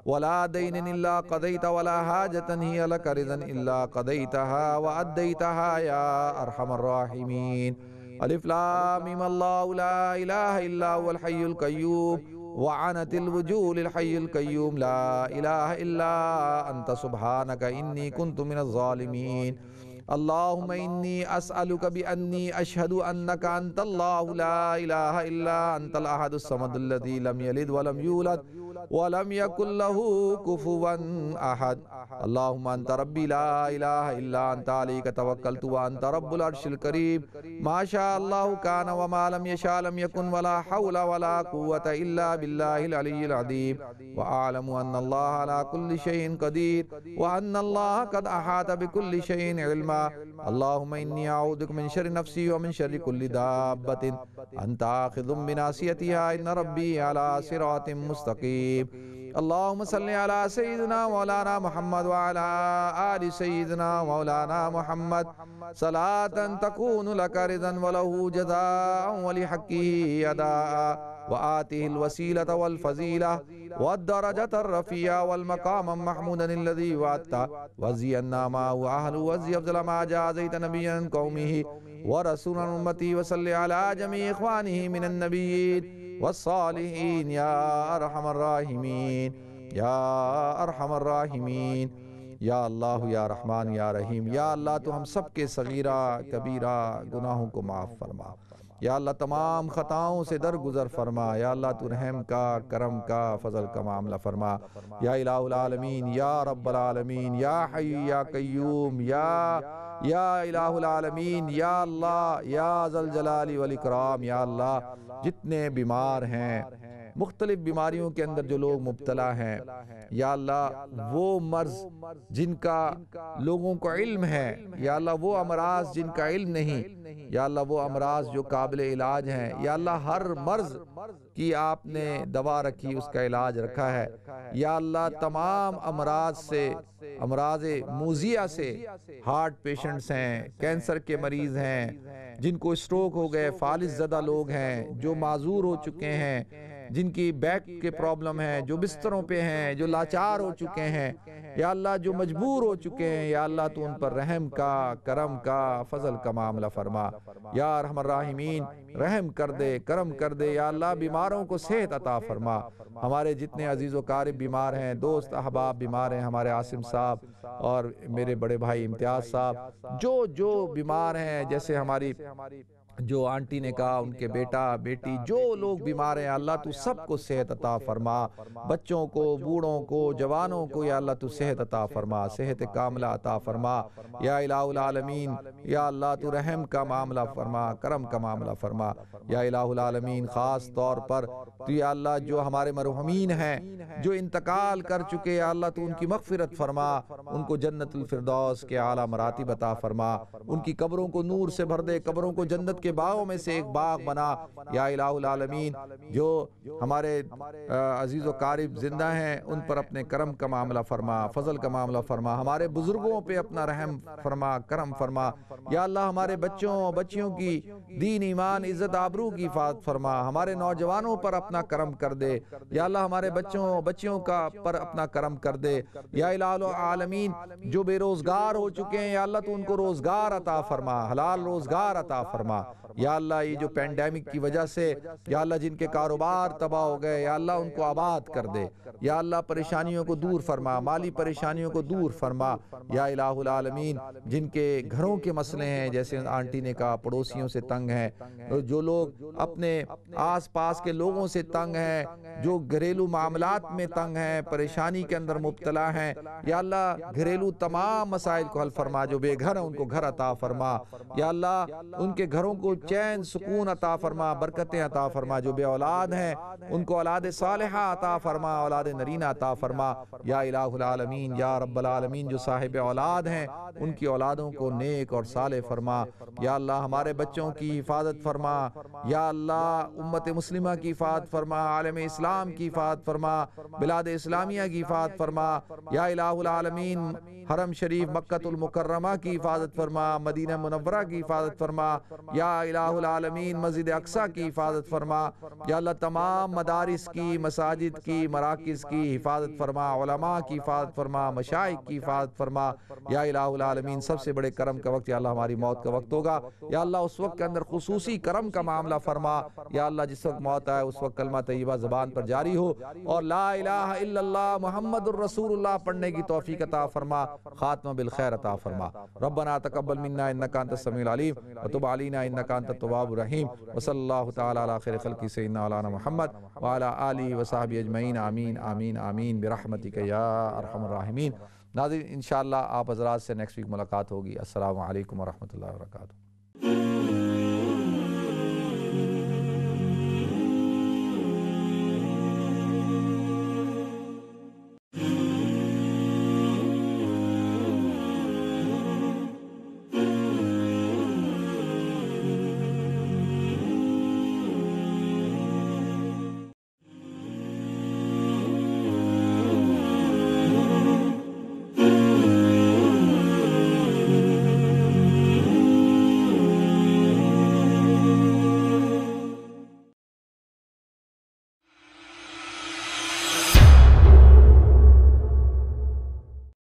ولا دین الا قضیت ولا حاجتا ہی لک رضا الا قضیتها وادیتها یا ارحم الراحمین الف لام میم اللہ لا الہ الا هو الحی القیوم وعنت الوجوه للحي القيوم لا إله إلا أنت سبحانك إني كنت من الظالمين اللهم إني أسألك بأني أشهد أنك أنت الله لا إله إلا أنت الأحد الصمد الذي لم يلد ولم يولد ولم يكن له كفوا أحد اللهم أنت ربي لا إله إلا أنت عليك توكلت وأنت رب العرش الكريم ما شاء الله كان وما لم يشاء لم يكن ولا حول ولا قوة إلا بالله العلي العظيم وأعلم أن الله على كل شيء قدير وأن الله قد أحاط بكل شيء علما اللهم إني أعوذ بك من شر نفسي ومن شر كل دابة أنت آخذ بناصيتها إن ربي على صراط مستقيم اللهم صل على سيدنا مولانا محمد وعلى آل سيدنا مولانا محمد صلاة تكون لك رضا وله جزاء ولحقه أداء وآته الوسيلة والفضيلة والدرجة الرفيعة والمقام محمودا الذي وعدته وزينا معه أهله وزي أفضل ما جازيت نبيا قومه ورسولا أمتي وصل على جميع إخوانه من النبيين والصالحين يا أرحم الراحمين یا ارحم الراحمین یا اللہ یا رحمان یا رحیم یا اللہ تو ہم سب کے صغیرہ کبیرہ گناہوں کو معاف فرما یا اللہ تمام خطاؤں سے درگزر فرما یا اللہ تو رحم کا کرم کا فضل کا معاملہ فرما یا الہ العالمین یا رب العالمین یا حی یا قیوم یا الہ العالمین یا اللہ یا ذل جلال والاکرام یا اللہ جتنے بیمار ہیں مختلف بیماریوں کے اندر جو لوگ مبتلا ہیں یا اللہ وہ مرض جن کا لوگوں کو علم ہے یا اللہ وہ امراض جن کا علم نہیں یا اللہ وہ امراض جو قابل علاج ہیں یا اللہ ہر مرض کی آپ نے دوا رکھی اس کا علاج رکھا ہے یا اللہ تمام امراض سے امراض موذیہ سے ہارٹ پیشنٹس ہیں کینسر کے مریض ہیں جن کو اسٹروک ہو گئے فالج زدہ لوگ ہیں جو معذور ہو چکے ہیں جن کی بیک کے پرابلم ہیں جو بستروں پہ ہیں جو لاچار ہو چکے ہیں یا اللہ جو مجبور ہو چکے ہیں یا اللہ تو ان پر رحم کا کرم کا فضل کا معاملہ فرما یا ارحم الراحمین رحم کر دے کرم کر دے یا اللہ بیماروں کو صحت عطا فرما ہمارے جتنے عزیز و قارب بیمار ہیں دوست احباب بیمار ہیں ہمارے عاصم صاحب اور میرے بڑے بھائی امتیاز صاحب جو بیمار ہیں جیسے ہماری جو آنٹی نے کہا ان کے بیٹا بیٹی جو لوگ بیمار ہیں اللہ تو سب کو صحت عطا فرما بچوں کو بوڑھوں کو جوانوں کو یا اللہ تو صحت عطا فرما صحت کاملہ عطا فرما یا الہ العالمین یا اللہ تو رحم کا معاملہ فرما کرم کا معاملہ فرما یا الہ العالمین خاص طور پر تو یا اللہ جو ہمارے مرحومین ہیں جو انتقال کر چکے یا اللہ تو ان کی مغفرت فرما ان کو جنت الفردوس کے اعلیٰ مراتب عطا فرما ان کی قبروں کو نور سے بھر دے قبروں کو جنت کے باغوں میں سے ایک باغ بنا یا الہ العالمین جو ہمارے عزیز و قارب زندہ ہیں ان پر اپنے کرم کا معاملہ فرما فضل کا معاملہ فرما ہمارے بزرگوں پہ اپنا رحم فرما کرم فرما یا اللہ ہمارے بچیوں کی دین ایمان عزت آبرو کی حفاظت فرما ہمارے نوجوانوں پر اپنا کرم کر دے یا اللہ ہمارے بچیوں کا پر اپنا کرم کر دے یا الہ العالمین جو بے روزگار ہو چکے ہیں یا اللہ تو ان کو روزگار عطا فرما حلال روزگار عطا فرما یا اللہ یہ جو پینڈیمک کی وجہ سے یا اللہ جن کے کاروبار تباہ ہو گئے یا اللہ ان کو آباد کر دے یا اللہ پریشانیوں کو دور فرما مالی پریشانیوں کو دور فرما یا الہ العالمین جن کے گھروں کے مسئلے ہیں جیسے آنٹی نے کہا پڑوسیوں سے تنگ ہیں جو لوگ اپنے آس پاس کے لوگوں سے تنگ ہیں جو گھریلو معاملات میں تنگ ہیں پریشانی کے اندر مبتلا ہیں یا اللہ گھریلو تمام مسائل کو حل فرما جو بے گھر ہیں ان کو گھر عطا فرما یا اللہ ان کے گھروں کو چین سکون عطا فرما، برکتیں عطا فرما، جو بے اولاد ہیں ان کو اولاد صالحہ عطا فرما، اولاد نرینہ عطا فرما یا الہ العالمین، یا رب العالمین۔ جو صاحب اولاد ہیں ان کی اولادوں کو نیک اور صالح فرما یا اللہ، ہمارے بچوں کی حفاظت فرما یا اللہ، امت مسلمہ کی حفاظت فرما، عالم اسلام کی حفاظت فرما، بلاد اسلامیہ کی حفاظت فرما یا الہ العالمین، حرم شریف مکہ المکرمہ کی حفاظت فرما، مدینہ منورہ کی حفاظت فرما یا الہ العالمین، مسجد اقصیٰ کی حفاظت فرما یا اللہ، تمام مدارس کی، مساجد کی، مراکز کی حفاظت فرما، علماء کی حفاظت فرما، مشائخ کی حفاظت فرما یا الہ العالمین۔ سب سے بڑے کرم کا وقت یا اللہ ہماری موت کا وقت ہوگا یا اللہ، اس وقت کے اندر خصوصی کرم کا معاملہ فرما یا اللہ، جس وقت موت آئے اس وقت کلمہ طیبہ زبان پر جاری ہو اور لا الہ الا اللہ محمد الرسول اللہ پڑھنے کی توفیق عطا فرما، خاتمہ بالخیر عطا فرما۔ ربنا تقبل منا انک انت السمیع العلیم وتب علینا انک انت التواب الرحیم، وصلی اللہ تعالی علی خیر خلقہ سیدنا مولانا محمد وعلی آلہ وصحبہ اجمعین، آمین آمین آمین برحمتک یا ارحم الراحمین۔ ناظرین انشاءاللہ آپ حضرات سے نیکسٹ ویک ملاقات ہوگی۔ السلام علیکم ورحمۃ اللہ وبرکاتہ۔